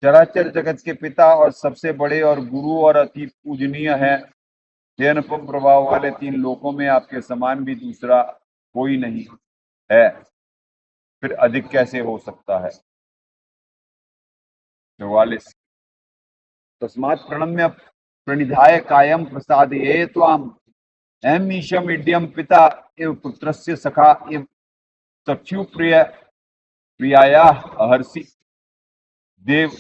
चराचर जगत के पिता और सबसे बड़े और गुरु और अति पूजनीय हैं। हे अनुपम प्रभाव वाले, तीन लोकों में आपके समान भी दूसरा कोई नहीं है, फिर अधिक कैसे हो सकता है। 44 तस्मात् प्रणम्य प्रणिधाय कायम प्रसादये त्वाम ऐमीशम इड्यम पिता एव पुत्रस्य सखा एव चक्षु प्रियाया हर्षि देव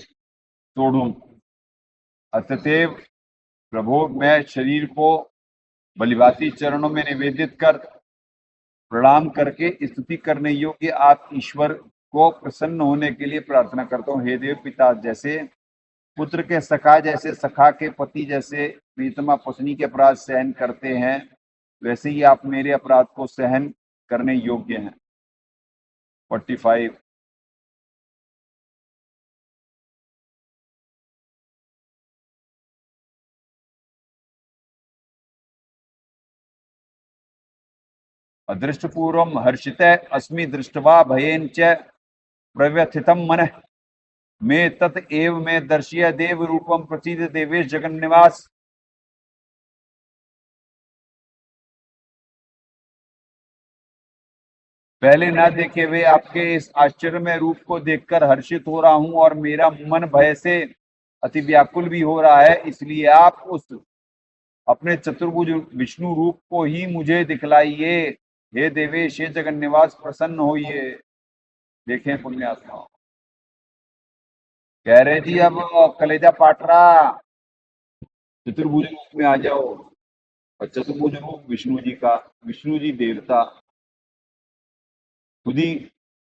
तोड़ूं। अतएव प्रभु, मैं शरीर को बलिभाती चरणों में निवेदित कर प्रणाम करके स्तुति करने योग्य आप ईश्वर को प्रसन्न होने के लिए प्रार्थना करता हूँ। हे देव पिता, जैसे पुत्र के सखा, जैसे सखा के पति, जैसे प्रीतमा पत्नी के अपराध सहन करते हैं, वैसे ही आप मेरे अपराध को सहन करने योग्य हैं। 45 अदृष्टपूर्वम हर्षित अस्मि दृष्टवा भयेन च प्रव्यथितम मन मे तत एव मे दर्शय देव रूपम प्रसीद देवेश जगन्निवास। पहले न देखे हुए आपके इस आश्चर्यमय रूप को देखकर हर्षित हो रहा हूं और मेरा मन भय से अति व्याकुल भी हो रहा है, इसलिए आप उस अपने चतुर्भुज विष्णु रूप को ही मुझे दिखलाइए। हे देवेश, हे जगन्निवास, प्रसन्न होइए। देखें पुण्यात्मा कह रहे जी, अब कलेजा पाट रहा, चतुर्भुज रूप में आ जाओ। और चतुर्भुज रूप विष्णु जी का, विष्णु जी देवता, खुद ही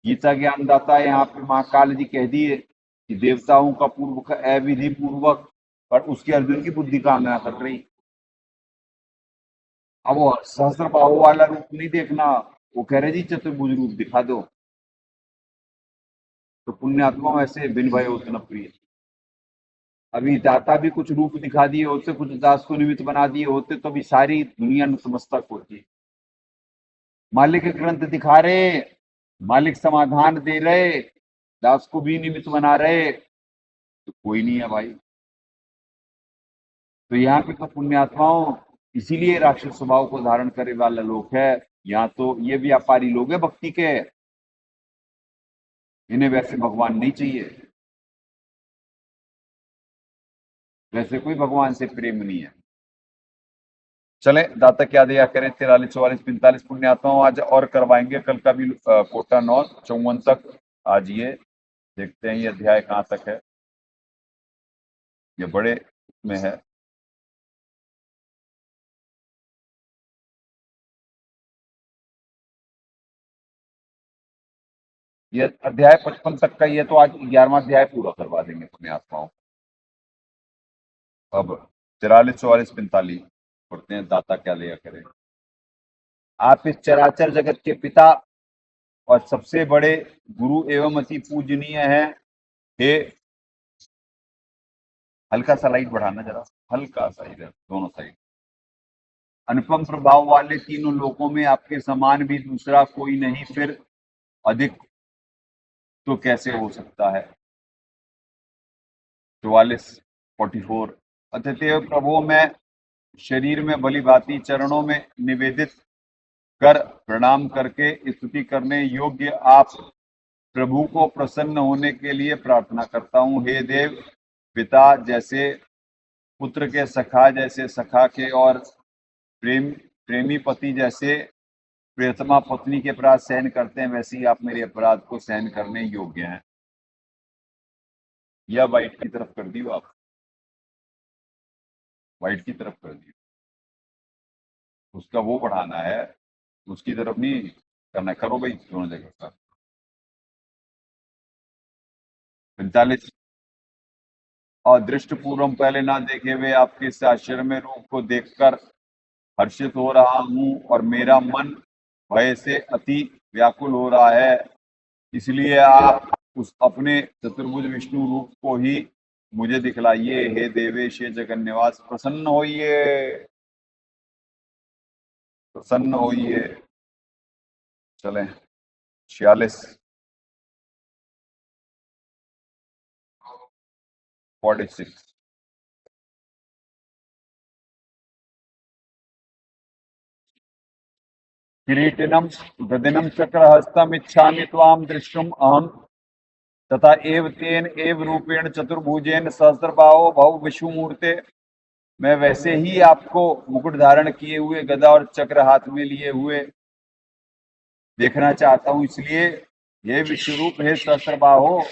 गीता ज्ञानदाता यहाँ पे महाकाल जी कह दिए कि देवताओं का पूर्व अविधि पूर्वक, पर उसके अर्जुन की बुद्धि कामना कर रही। अब वो सहस्त्र बाहु वाला रूप नहीं देखना, वो कह रहे जी चतुर्भुज रूप दिखा दो। तो पुण्यात्मा ऐसे बिन भय उतना प्रिय। अभी दाता भी कुछ रूप दिखा दिए होते, कुछ दास को निमित्त बना दिए होते, तो अभी सारी दुनिया नतमस्तक होती। मालिक ग्रंथ दिखा रहे, मालिक समाधान दे रहे, दास को भी निमित्त बना रहे, तो कोई नहीं है भाई। तो यहाँ पे तो पुण्यात्माओं इसीलिए राक्षस स्वभाव को धारण करने वाला लोग है। यहाँ तो ये व्यापारी लोग है भक्ति के, इन्हें वैसे भगवान नहीं चाहिए, वैसे कोई भगवान से प्रेम नहीं है। चले दाता क्या दया करें। 43, 44, 45 पुण्यात्माओं आज और करवाएंगे, कल का भी कोटा 9, 54 तक आज ये देखते हैं ये अध्याय कहाँ तक है। ये बड़े में है। ये अध्याय 55 तक का, ये तो आज 11वां अध्याय पूरा करवा देंगे पुण्यात्माओं। अब 43, 44, 45 पढ़ते हैं, दाता क्या दया करें। आप इस चराचर जगत के पिता और सबसे बड़े गुरु एवं अति पूजनीय हैं। हे, हल्का सा लाइट बढ़ाना जरा, हल्का सा इधर दोनों साइड। अनुपम प्रभाव वाले, तीनों लोकों में आपके समान भी दूसरा कोई नहीं, फिर अधिक तो कैसे हो सकता है। 44, 44 अतएव प्रभु, मैं शरीर में भली भांति चरणों में निवेदित कर प्रणाम करके स्तुति करने योग्य आप प्रभु को प्रसन्न होने के लिए प्रार्थना करता हूँ। हे देव पिता, जैसे पुत्र के सखा जैसे सखा के और प्रेमी पति जैसे प्रियतमा पत्नी के अपराध सहन करते हैं, वैसे ही आप मेरे अपराध को सहन करने योग्य हैं। या वाइट की तरफ कर दी आप, वाइट की तरफ कर दी, उसका वो बढ़ाना है, उसकी तरफ नहीं करना। करो भाई दोनों जगह का। 45 अदृष्ट पूर्वम पहले ना देखे हुए आपके इस आश्चर्यमय रूप को देखकर हर्षित हो रहा हूं और मेरा मन भय से अति व्याकुल हो रहा है। इसलिए आप उस अपने चतुर्भुज विष्णु रूप को ही मुझे दिखलाइए। हे देवेश, हे जगन्निवास, प्रसन्न होइए, प्रसन्न होइए। चलें 46 46 किरीटिनम गदिनम चक्रहस्तम इच्छामि त्वाम दृष्टुम अहम तथा एव तेन एव रूपेण चतुर्भुजेन सहस्रबाहो भव विश्वमूर्ते। मैं वैसे ही आपको मुकुट धारण किए हुए गदा और चक्र हाथ में लिए हुए देखना चाहता हूं, इसलिए हे विश्वरूप, हे सहस्रबाहो,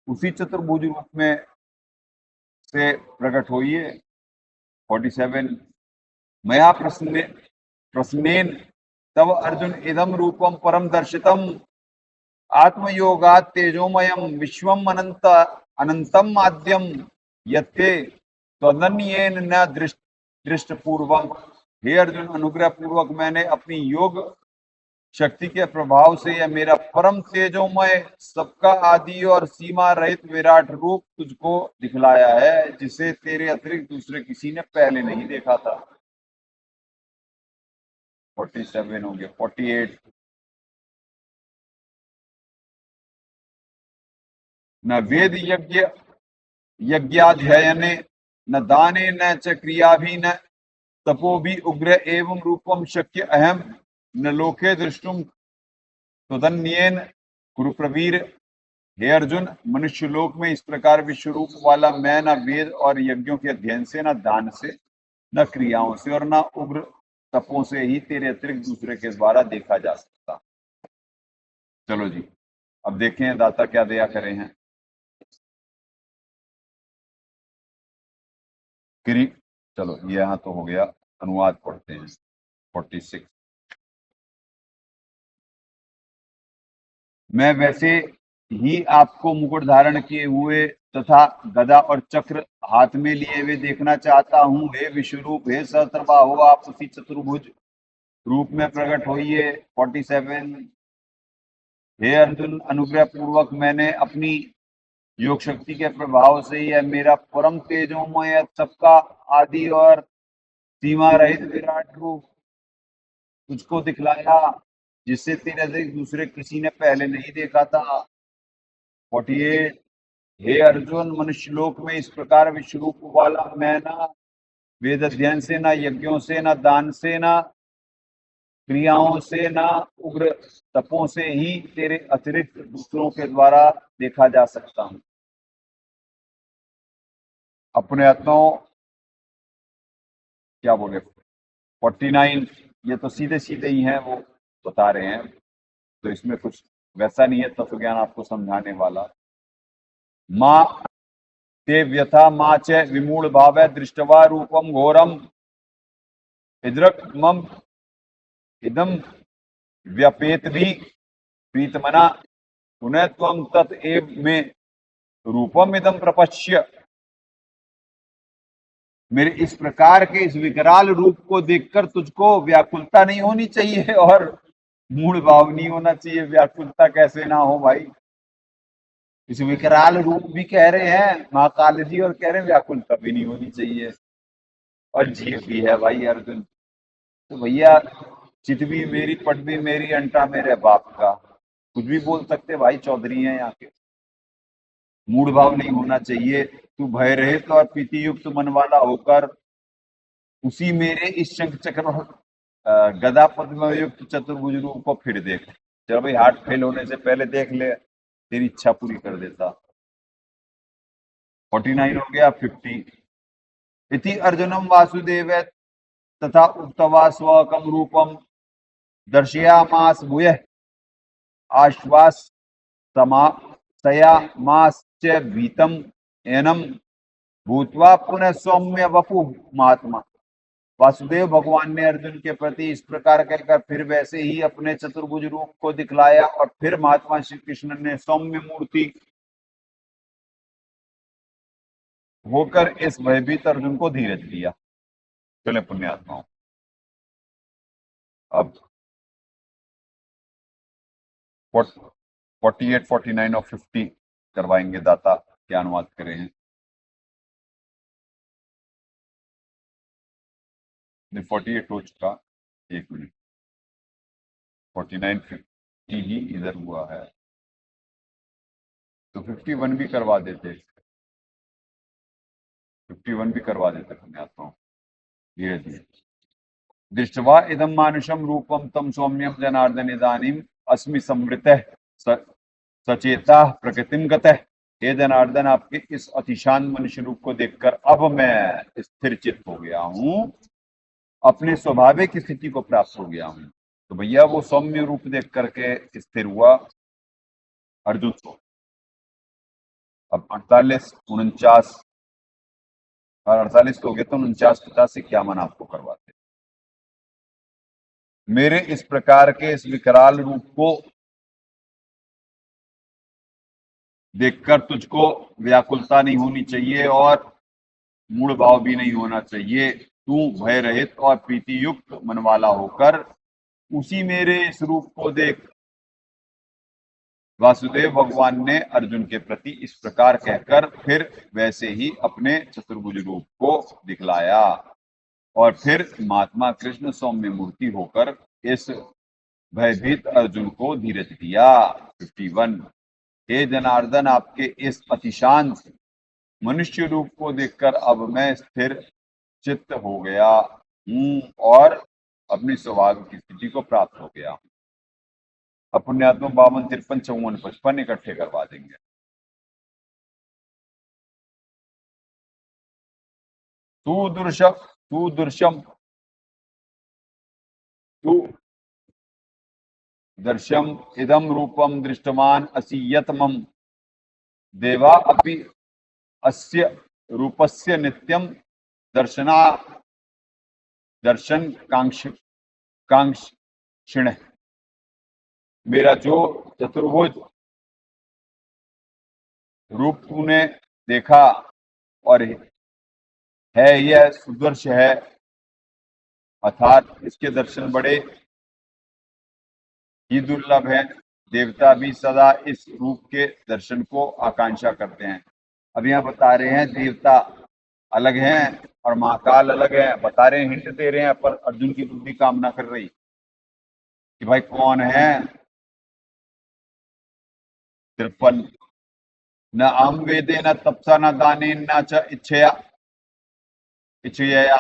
उसी चतुर्भुज रूप में से प्रकट होइए। 47 मया प्रश्नेन तव अर्जुन इदम रूपम परम दर्शितम आत्मयोगात तेजोमयम विश्वम अनंत अनंतम आद्यम यत्ते त्वदन्येन न दृष्ट पूर्वम। हे अर्जुन, अनुग्रह पूर्वक मैंने अपनी योग शक्ति के प्रभाव से यह मेरा परम तेजोमय, सबका आदि और सीमा रहित विराट रूप तुझको दिखलाया है, जिसे तेरे अतिरिक्त दूसरे किसी ने पहले नहीं देखा था। 47 हो गया। 48 न वेद यज्ञाध्ययने न दाने न च क्रिया भी न तपो भी उग्र एवं रूपम शक्य अहम न लोके दृष्टुम तदन्येन कुरु प्रवीर। हे अर्जुन, मनुष्य लोक में इस प्रकार विश्व रूप वाला मैं न वेद और यज्ञों के अध्ययन से, न दान से, न क्रियाओं से और न उग्र तपों से ही तेरे अतिरिक्त दूसरे के द्वारा देखा जा सकता। चलो जी, अब देखें दाता क्या दया करे हैं। चलो ये यहां तो हो गया, अनुवाद पढ़ते हैं। 46 मैं वैसे ही आपको मुकुट धारण किए हुए तथा गदा और चक्र हाथ में लिए हुए देखना चाहता हूं। हे विश्वरूप, हे सहस्रबाहो, आप उसी चतुर्भुज रूप में प्रकट होइए। 47 हे अर्जुन, अनुग्रह पूर्वक मैंने अपनी योग शक्ति के प्रभाव से यह मेरा परम तेजोमय, सबका आदि और सीमा रहित विराट रूप तुझको दिखलाया, जिससे तेरे अतिरिक्त दूसरे किसी ने पहले नहीं देखा था। 48 हे अर्जुन, मनुष्य लोक में इस प्रकार विश्वरूप वाला मैं न वेद अध्ययन से, न यज्ञों से, न दान से, न क्रियाओं से, न उग्र तपों से ही तेरे अतिरिक्त दूसरों के द्वारा देखा जा सकता हूं। अपने आत्माओं क्या बोले। 49 ये तो सीधे सीधे ही हैं, वो बता रहे हैं, तो इसमें कुछ वैसा नहीं है तत्व ज्ञान आपको समझाने वाला। माँ ते व्यथा माँ च विमूढ़ भाव दृष्टवा रूपम घोरम इद्रक मम इदम व्यपेत भी प्रीतमना पुनः त्वं तत् एव में रूपम इदम प्रपश्य। मेरे इस प्रकार के इस विकराल रूप को देखकर तुझको व्याकुलता नहीं होनी चाहिए और मूढ़ भाव नहीं होना चाहिए। व्याकुलता कैसे ना हो भाई, इस विकराल रूप भी कह रहे हैं महाकाल जी और कह रहे हैं व्याकुलता भी नहीं होनी चाहिए। और जीव भी है भाई अर्जुन, तो भैया चित भी मेरी, पट भी मेरी, अंटा मेरे बाप का, कुछ भी बोल सकते भाई, चौधरी हैं यहाँ के। मूढ़ भाव नहीं होना चाहिए। तू भय रहित और प्रीति युक्त मन वाला होकर उसी मेरे इस शंख चक्र गदा पद्म युक्त चतुर्भुज रूप को फिर देख। चलो भाई, हार्ट फेल होने से पहले देख ले, तेरी इच्छा पूरी कर देता। 49 हो गया। 50 इति अर्जुनम वासुदेव तथा उक्त्वा स्वकं रूपम दर्शयामास भूयः आश्वासयामाश्च भीतम एनम भूत्वा पुनः सौम्य वपु महात्मा। वासुदेव भगवान ने अर्जुन के प्रति इस प्रकार कहकर फिर वैसे ही अपने चतुर्भुज रूप को दिखलाया और फिर महात्मा श्री कृष्ण ने सौम्य मूर्ति होकर इस भयभीत अर्जुन को धीरज दिया। चले पुण्यात्माओं, अब 48, 49 और 50 करवाएंगे। दाता क्या अनुवाद करे हैं? 48 हो चुका, एक मिनट। 49, 50 ही इधर हुआ है, तो 51 भी करवा देते, 51 भी करवा देते पुण्यात्माओं। धीरे धीरे दृष्ट्वा इदं मानुषम रूपम तम सौम्यम जनार्दन इदानीम अस्मि संवृतः सचेता प्रकृतिम गतः। हे जनार्दन, आपके इस अतिशान मनुष्य रूप को देखकर अब मैं स्थिर चित्त हो गया हूँ, अपने स्वाभाविक स्थिति को प्राप्त हो गया हूँ। तो भैया वो सौम्य रूप देख करके स्थिर हुआ अर्जुन को। अब 48, 49 और 48 हो गए, तो 49, 50 51 आपको करवाते। मेरे इस प्रकार के इस विकराल रूप को देखकर तुझको व्याकुलता नहीं होनी चाहिए और मूढ़ भाव भी नहीं होना चाहिए। तू भय रहित और प्रीति युक्त मन वाला होकर उसी मेरे इस रूप को देख। वासुदेव भगवान ने अर्जुन के प्रति इस प्रकार कहकर फिर वैसे ही अपने चतुर्भुज रूप को दिखलाया और फिर महात्मा कृष्ण सौम्य मूर्ति होकर इस भयभीत अर्जुन को धीरज दिया। 51 हे जनार्दन, आपके इस अतिशांत मनुष्य रूप को देखकर अब मैं स्थिर चित्त हो गया हूँ और अपनी सौभाग्य की स्थिति को प्राप्त हो गया हूँ। अब पुण्यात्मा 52, 53, 54, 55 इकट्ठे करवा देंगे। तू दर्शम इदम रूपम दृष्टवान असि यत् मम देवा अपि अस्य रूपस्य नित्यम दर्शन कांक्षिण। मेरा जो चतुर्भुज रूप तूने देखा और है यह सुदर्श है, अर्थात इसके दर्शन बड़े ही दुर्लभ है। देवता भी सदा इस रूप के दर्शन को आकांक्षा करते हैं। अब यहाँ बता रहे हैं देवता अलग हैं और महाकाल अलग है, बता रहे हैं, हिंट दे रहे हैं, पर अर्जुन की बुद्धि काम ना कर रही कि भाई कौन है। 53 न अहम वेदे न तपसा न दाने न च इच्छया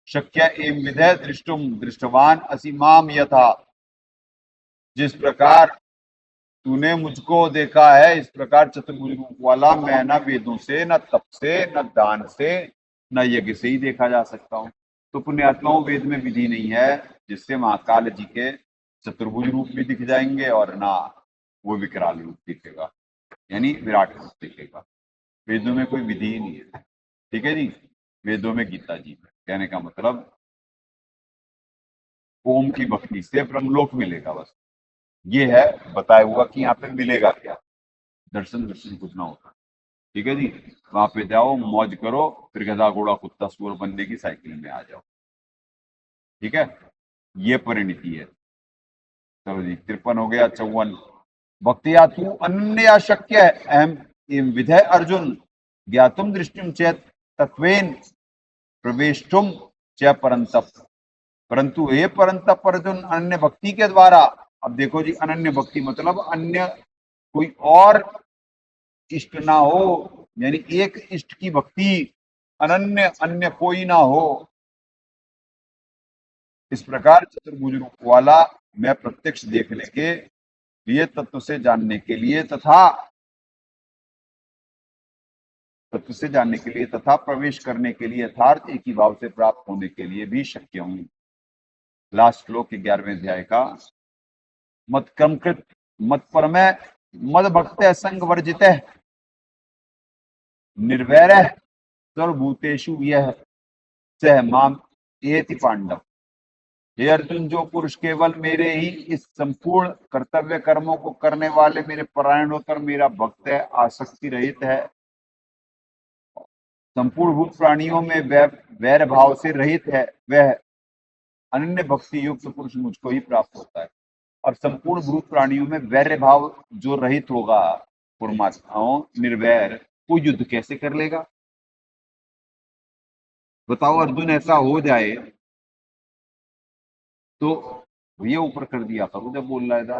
शक्य एवं विधय दृष्टवान असि माम यथा। जिस प्रकार तूने मुझको देखा है इस प्रकार चतुर्भुज रूप वाला मैं न वेदों से न तप से न दान से न यज्ञ से ही देखा जा सकता हूँ। तो पुण्यात्माओं, वेद में विधि नहीं है जिससे महाकाल जी के चतुर्भुज रूप भी दिख जाएंगे और ना वो विकराल रूप दिखेगा, यानी विराट रूप दिखेगा। वेदों में कोई विधि ही नहीं है। ठीक है जी, वेदों में गीता जी में कहने का मतलब ओम की भक्ति से ब्रह्मलोक मिलेगा, बस ये है बताया हुआ कि यहाँ पे मिलेगा क्या, दर्शन कुछ ना होगा। ठीक है जी, वहां पे जाओ, मौज करो, फिर गधा घोड़ा कुत्ता सुअर बनने की साइकिल में आ जाओ। ठीक है, ये परिणति है। चलो जी, 53 हो गया। 54 भक्तिया तू अन्य शक्य अहम एवं विधय अर्जुन ज्ञातुम दृष्टिम चेत तत्वेन प्रवेशुम च परंतप। परंतु हे परंतप अर्जुन, अन्य भक्ति के द्वारा। अब देखो जी, अनन्य भक्ति मतलब अन्य कोई और इष्ट ना हो, यानी एक इष्ट की भक्ति, अनन्य अन्य कोई ना हो। इस प्रकार चतुर्भुज रूप वाला मैं प्रत्यक्ष देखने के लिए, तत्व से जानने के लिए तथा तत्व से जानने के लिए तथा प्रवेश करने के लिए यथार्थ एक ही भाव से प्राप्त होने के लिए भी शक्य हूं। लास्ट श्लोक 11वें अध्याय का। मत क्रमकृत मत परमय मद भक्त संग वर्जित निर्वैर सर्वभूतेषु यह सह माम एति पांडव। हे अर्जुन, जो पुरुष केवल मेरे ही इस संपूर्ण कर्तव्य कर्मों को करने वाले मेरे परायण होकर मेरा भक्त है, आसक्ति रहित है, संपूर्ण भूत प्राणियों में वैर भाव से रहित है, वह अनन्य भक्ति युक्त पुरुष मुझको ही प्राप्त होता है। और संपूर्ण भूत प्राणियों में वैर भाव जो रहित होगा, परमात्माओं निर्वैर, वो युद्ध कैसे कर लेगा? बताओ अर्जुन, ऐसा हो जाए तो ये ऊपर कर दिया करो जब बोल रहा है था।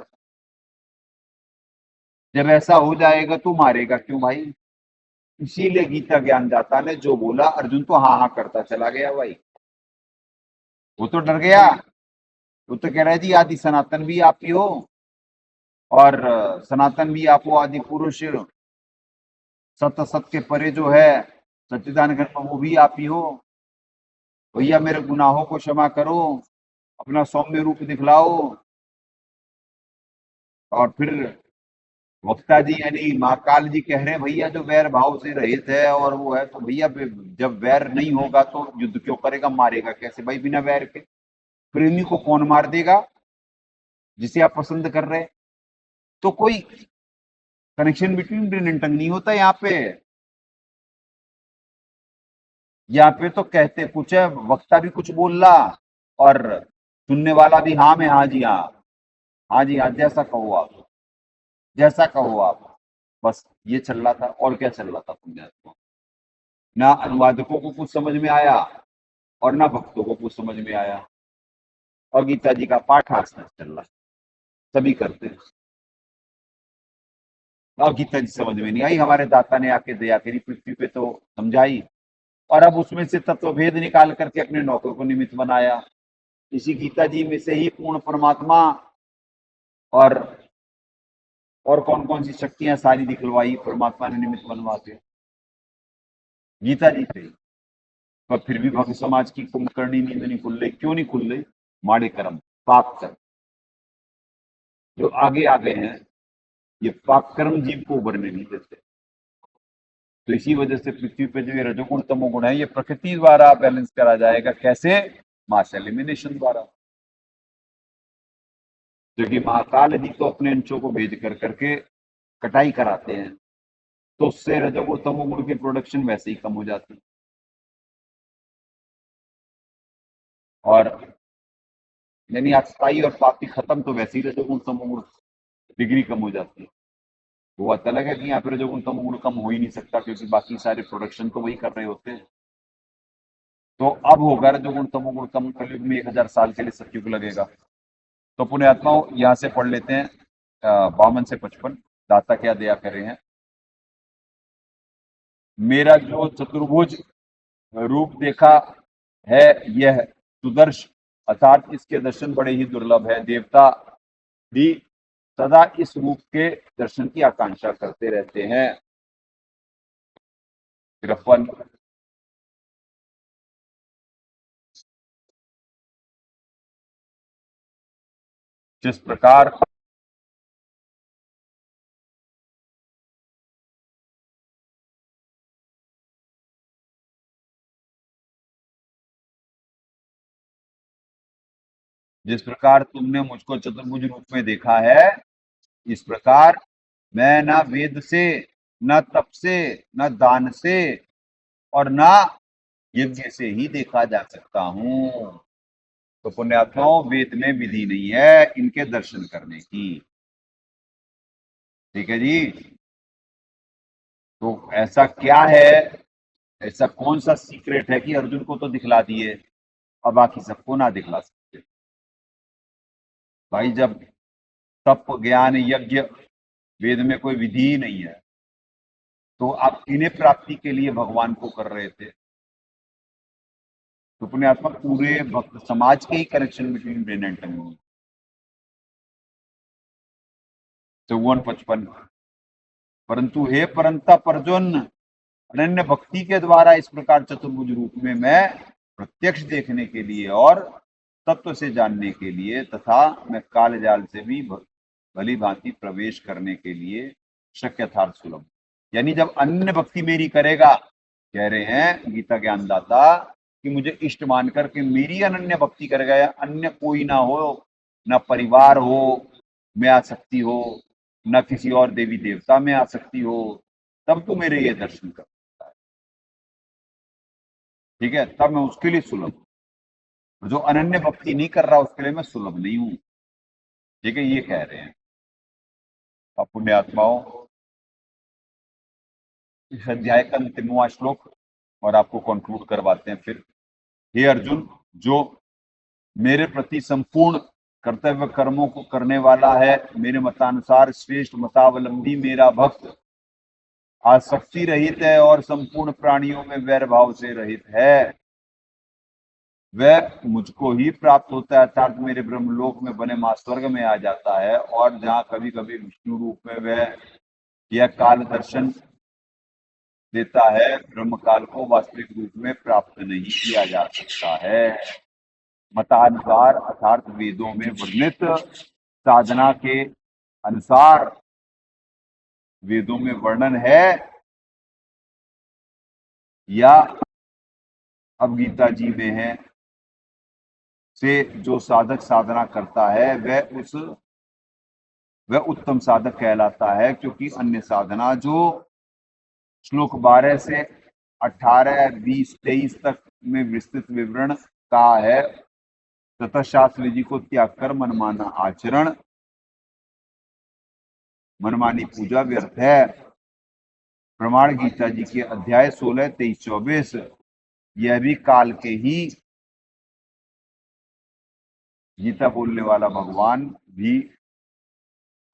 जब ऐसा हो जाएगा तो मारेगा क्यों भाई? इसीलिए गीता ज्ञानदाता ने जो बोला, अर्जुन तो हाँ हाँ करता चला गया भाई। वो तो डर गया, वो तो कह रहा है जी आदि सनातन भी आप ही हो, और सनातन भी आप हो, आदि पुरुष सत्य सत्य के परे जो है सच्चिदानंद घन वो भी आप ही हो। भैया मेरे गुनाहों को क्षमा करो, अपना सौम्य रूप दिखलाओ। और फिर वक्ता जी यानी महाकाल जी कह रहे हैं, भैया जो वैर भाव से रहित है और वो है, तो भैया जब वैर नहीं होगा तो युद्ध क्यों करेगा, मारेगा कैसे भाई बिना वैर के? प्रेमी को कौन मार देगा जिसे आप पसंद कर रहे हैं? तो कोई कनेक्शन बिटवीन ब्रेन एंड टंग नहीं होता यहाँ पे। यहाँ पे तो कहते कुछ है, वक्ता भी कुछ बोल रहा और सुनने वाला भी हाँ में हाँ जी हाँ, हाँ जी हाँ, जैसा कहो आप, जैसा कहो आप। बस ये चल रहा था। और क्या चल रहा था पुण्यात्मा? ना अनुवादकों को कुछ समझ में आया और ना भक्तों को कुछ समझ में आया। और गीता जी का पाठ आज तक चल रहा है, सभी करते हैं। और गीता जी समझ में नहीं आई, हमारे दाता ने आके दया करी पृथ्वी पे तो समझाई, और अब उसमें से तत्वभेद निकाल करके अपने नौकर को निमित्त बनाया। इसी गीता जी में से ही पूर्ण परमात्मा और कौन कौन सी शक्तियां सारी दिखलवाई परमात्मा ने निमित्त बनवा के गीता जी से। पर फिर भी भक्त समाज की कुंभकर्णी नींद नहीं खुल रही। क्यों नहीं खुल रही? माड़े कर्म, पाप कर्म जो आगे आ गए हैं, ये पाप कर्म जीव को उभरने नहीं देते। तो इसी वजह से पृथ्वी पे जो ये रजोगुण तमोगुण है, ये प्रकृति द्वारा बैलेंस करा जाएगा। कैसे? मास एलिमिनेशन द्वारा। क्योंकि महाकाल जी तो अपने अंशों को भेज कर करके कटाई कराते हैं, तो उससे रजोगुण तमोगुण की प्रोडक्शन वैसे ही कम हो जाती है। और यानी अस्थाई और पापी खत्म, तो वैसे ही रजोगुण तमोगुण डिग्री कम हो जाती है। वो बात अलग है कि यहाँ पे रजोगुण तमोगुण कम हो ही नहीं सकता, क्योंकि बाकी सारे प्रोडक्शन तो वही कर रहे होते हैं। तो अब होगा रजोगुण तमोगुण कम, कलयुग में 1000 साल के लिए सतयुग लगेगा। तो पुण्यात्माओं यहाँ से पढ़ लेते हैं 52 से 55। दाता क्या दया कर रहे हैं। मेरा जो चतुर्भुज रूप देखा है यह सुदर्श, अर्थात इसके दर्शन बड़े ही दुर्लभ है। देवता भी सदा इस रूप के दर्शन की आकांक्षा करते रहते हैं। 53। जिस प्रकार तुमने मुझको चतुर्भुज रूप में देखा है, इस प्रकार मैं न वेद से, न तप से, न दान से और न यज्ञ से ही देखा जा सकता हूं। तो पुण्यात्माओं, वेद में विधि नहीं है इनके दर्शन करने की। ठीक है जी। तो ऐसा क्या है, ऐसा कौन सा सीक्रेट है कि अर्जुन को तो दिखला दिए और बाकी सबको ना दिखला सकते? भाई जब तप ज्ञान यज्ञ वेद में कोई विधि ही नहीं है, तो आप किन्हें प्राप्ति के लिए भगवान को कर रहे थे? तो पुण्यात्मक पूरे भक्त समाज के ही connection between brain and tongue. 54-55। परंतु हे परंतप अर्जुन, अनन्य भक्ति के द्वारा इस प्रकार चतुर्भुज रूप में मैं प्रत्यक्ष देखने के लिए और तत्व से जानने के लिए तथा मैं काल जाल से भी भली भांति प्रवेश करने के लिए शक्यथार्थ सुलभ। यानी जब अन्य भक्ति मेरी करेगा, कह रहे हैं गीता ज्ञानदाता कि मुझे इष्ट मान करके मेरी अनन्य भक्ति करेगा, या अन्य कोई ना हो, ना परिवार हो में आसक्ति हो, न किसी और देवी देवता में आसक्ति हो, तब तो मेरे ये दर्शन कर सकता है। ठीक है, तब मैं उसके लिए सुलभ हूं। जो अनन्य भक्ति नहीं कर रहा उसके लिए मैं सुलभ नहीं हूं। ठीक है, ये कह रहे हैं। अब पुण्यात्माओं, इस अध्याय का 3वां श्लोक और आपको कंक्लूड करवाते हैं फिर। हे अर्जुन, जो मेरे प्रति संपूर्ण कर्तव्य कर्मों को करने वाला है, मेरे मतानुसार श्रेष्ठ मतावलंबी मेरा भक्त, आसक्ति रहित है और संपूर्ण प्राणियों में वैर भाव से रहित है, वह मुझको ही प्राप्त होता है, अर्थात मेरे ब्रह्मलोक में बने मां स्वर्ग में आ जाता है। और जहां कभी कभी विष्णु रूप में वह यह काल दर्शन देता है, ब्रह्म काल को वास्तविक रूप में प्राप्त नहीं किया जा सकता है। मतानुसार अर्थात वेदों में वर्णित साधना के अनुसार, वेदों में वर्णन है या अब गीता जी में है, से जो साधक साधना करता है वह उत्तम साधक कहलाता है, क्योंकि अन्य साधना जो श्लोक 12 से 18, 20, 23 तक में विस्तृत विवरण का है, तथा शास्त्री जी को त्याग कर मनमाना आचरण, मनमानी पूजा व्यर्थ है। प्रमाण गीता जी के अध्याय 16, 23, 24, यह भी काल के ही, गीता बोलने वाला भगवान भी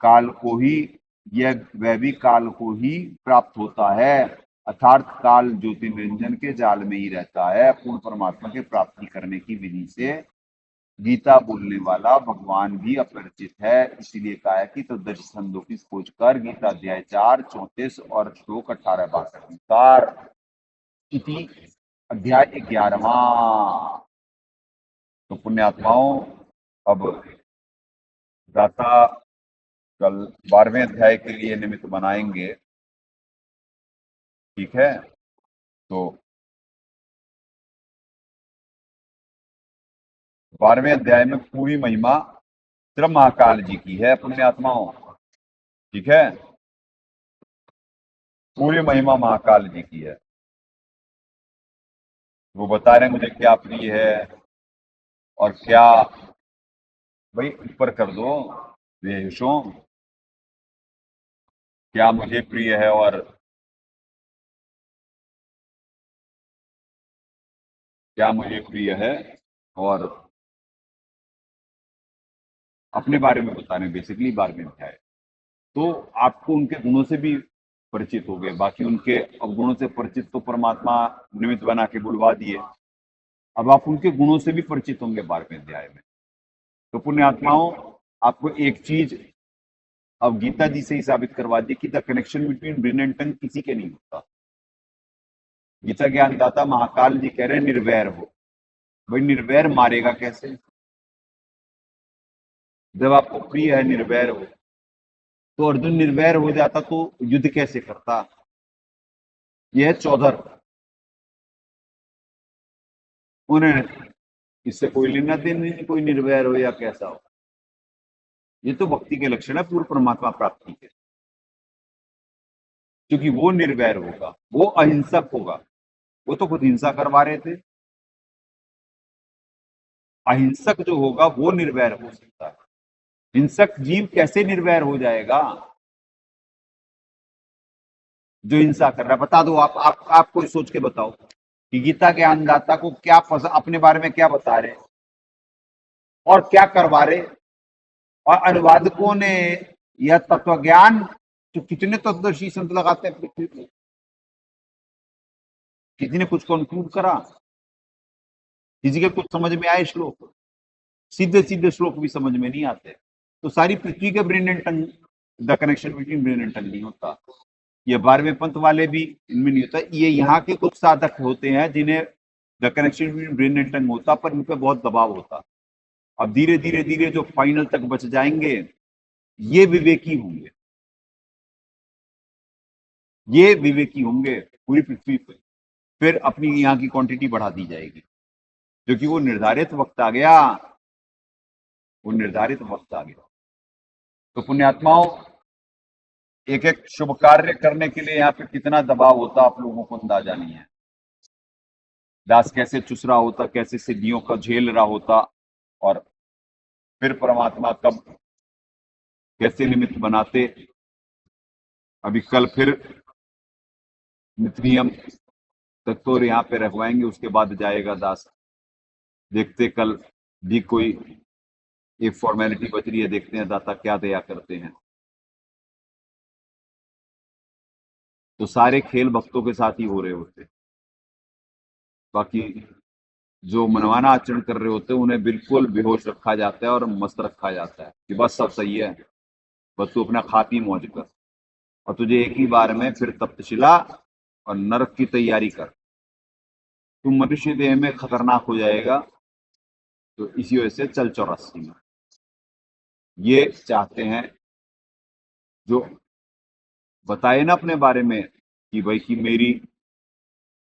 काल को ही, वह भी काल को ही प्राप्त होता है, अर्थात काल ज्योति निरंजन के जाल में ही रहता है। पूर्ण परमात्मा के प्राप्ति करने की विधि से गीता बोलने वाला भगवान भी अपरिचित है। इसीलिए कहा है कि तदर्शी छंदों की खोज कर गीता अध्याय 4, 34 और श्लोक 18, 62 अनुसार इति अध्याय 11वां। तो पुण्यात्माओं, अब दाता कल 12वें अध्याय के लिए निमित्त बनाएंगे। ठीक है, तो 12वें अध्याय में पूरी महिमा सिर्फ महाकाल जी की है पुण्यात्माओं। ठीक है, पूरी महिमा महाकाल जी की है। वो बता रहे हैं मुझे क्या प्रिय है और क्या, भाई ऊपर कर दो वेशों, क्या मुझे प्रिय है और क्या मुझे प्रिय है, और अपने बारे में बता रहे हैं बेसिकली 12वें अध्याय। तो आपको उनके गुणों से भी परिचित हो गए, बाकी उनके अवगुणों से परिचित तो परमात्मा निमित्त बना के बुलवा दिए, अब आप उनके गुणों से भी परिचित होंगे 12वें अध्याय में। तो पुण्यात्माओं, आपको एक चीज अब गीता जी से ही साबित करवा दी कि the connection between brain and टंग किसी के नहीं होता। गीता ज्ञानदाता महाकाल जी कह रहे हैं निर्वैर हो। भाई निर्वैर मारेगा कैसे? जब आपको प्रिय है, निर्वैर हो, तो अर्जुन निर्वैर हो जाता तो युद्ध कैसे करता? यह चौधर, उन्हें इससे कोई लेना देना नहीं, कोई निर्वैर हो या कैसा हो। ये तो भक्ति के लक्षण है पूर्ण परमात्मा प्राप्ति के, क्योंकि वो निर्वैर होगा, वो अहिंसक होगा। वो तो खुद हिंसा करवा रहे थे। अहिंसक जो होगा वो निर्वैर हो सकता है। हिंसक जीव कैसे निर्वैर हो जाएगा? जो हिंसा कर रहा है, बता दो आप कोई सोच के बताओ कि गीता के ज्ञानदाता को क्या अपने बारे में क्या बता रहे और क्या करवा रहे, और अनुवादकों ने यह तत्व ज्ञान, तो कितने तत्वदर्शी संत लगाते हैं पृथ्वी पे, किसी ने कुछ कंक्लूड करा, किसी के कुछ समझ में आए श्लोक? सीधे सीधे श्लोक भी समझ में नहीं आते। तो सारी पृथ्वी के brain and tongue, the connection between brain and टंग नहीं होता। ये 12वें पंथ वाले भी इनमें नहीं होता। ये यहाँ के कुछ साधक होते हैं जिन्हें the connection between brain and टंग होता, पर इन पे बहुत दबाव होता। अब धीरे धीरे धीरे जो फाइनल तक बच जाएंगे ये विवेकी होंगे, ये विवेकी होंगे पूरी पृथ्वी पे। फिर अपनी यहाँ की क्वांटिटी बढ़ा दी जाएगी, क्योंकि वो निर्धारित वक्त आ गया, वो निर्धारित वक्त आ गया। तो पुण्यात्माओं, एक एक शुभ कार्य करने के लिए यहाँ पे कितना दबाव होता आप लोगों को अंदाजा नहीं है। दास कैसे चुस रहा होता, कैसे सिद्धियों का झेल रहा होता, और फिर परमात्मा कब कैसे निमित्त बनाते। अभी कल फिर नित्य नियम तत्व यहाँ पे रखवाएंगे, उसके बाद जाएगा दास। देखते कल भी कोई एक फॉर्मेलिटी बच रही है, देखते हैं दाता क्या दया करते हैं। तो सारे खेल भक्तों के साथ ही हो रहे होते, बाकी जो मनमाना आचरण कर रहे होते हैं उन्हें बिल्कुल बेहोश रखा जाता है और मस्त रखा जाता है कि बस सब सही है, बस तू अपना खा पी मौज कर, और तुझे एक ही बार में फिर तप्तशिला और नरक की तैयारी कर, तू मनुष्य देह में खतरनाक हो जाएगा। तो इसी वजह से चल 84 में ये चाहते हैं जो बताए ना अपने बारे में कि भाई कि मेरी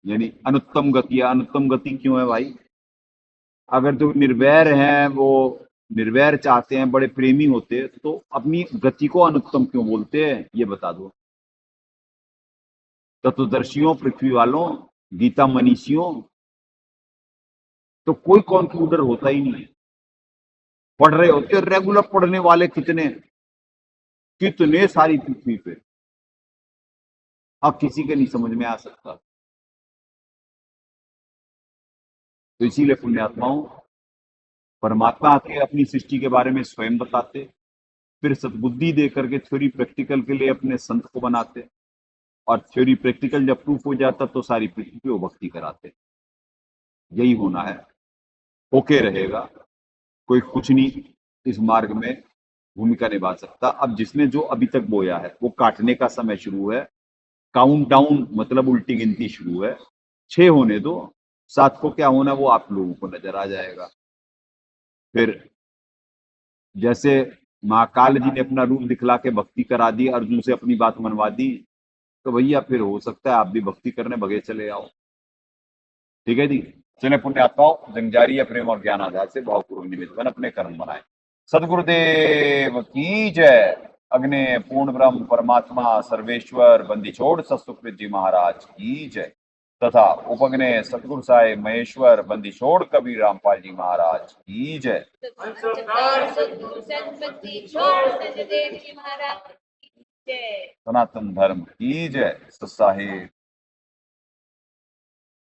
यानी अनुत्तम गति है। अनुत्तम गति क्यों है भाई? अगर जो निर्वैर हैं वो निर्वैर चाहते हैं, बड़े प्रेमी होते, तो अपनी गति को अनुत्तम क्यों बोलते हैं ये बता दो। तत्वदर्शियों, पृथ्वी वालों, गीता मनीषियों, तो कोई कॉन्क्लूडर होता ही नहीं है। पढ़ रहे होते, रेगुलर पढ़ने वाले कितने कितने सारी पृथ्वी पे, अब किसी के नहीं समझ में आ सकता। तो इसीलिए पुण्यात्माओं, परमात्मा आके अपनी सृष्टि के बारे में स्वयं बताते, फिर सद्बुद्धि दे करके थ्योरी प्रैक्टिकल के लिए अपने संत को बनाते, और थ्योरी प्रैक्टिकल जब प्रूफ हो जाता तो सारी पृथ्वी पे वो भक्ति कराते। यही होना है, होके रहेगा। कोई कुछ नहीं इस मार्ग में भूमिका निभा सकता। अब जिसने जो अभी तक बोया है वो काटने का समय शुरू है, काउंट डाउन मतलब उल्टी गिनती शुरू है। 6 होने दो, 7 को क्या होना वो आप लोगों को नजर आ जाएगा। फिर जैसे महाकाल जी ने अपना रूप दिखला के भक्ति करा दी, अर्जुन से अपनी बात मनवा दी, तो भैया फिर हो सकता है आप भी भक्ति करने बगे चले आओ। ठीक है जी। चले पुण्यात्माओं, जंगजारी या प्रेम और ज्ञान आधार से भावपूर्वक निमित्त बन अपने कर्म बनाए। सदगुरुदेव की जय। अग्नि पूर्ण ब्रह्म परमात्मा सर्वेश्वर बंदी छोड़ सतसुकृत जी महाराज की जय, तथा उपग्ने सतगुरु साई महेश्वर बंदी छोड़ कबीर रामपाल जी महाराज की जय। सनातन धर्म की जय। सत्साहे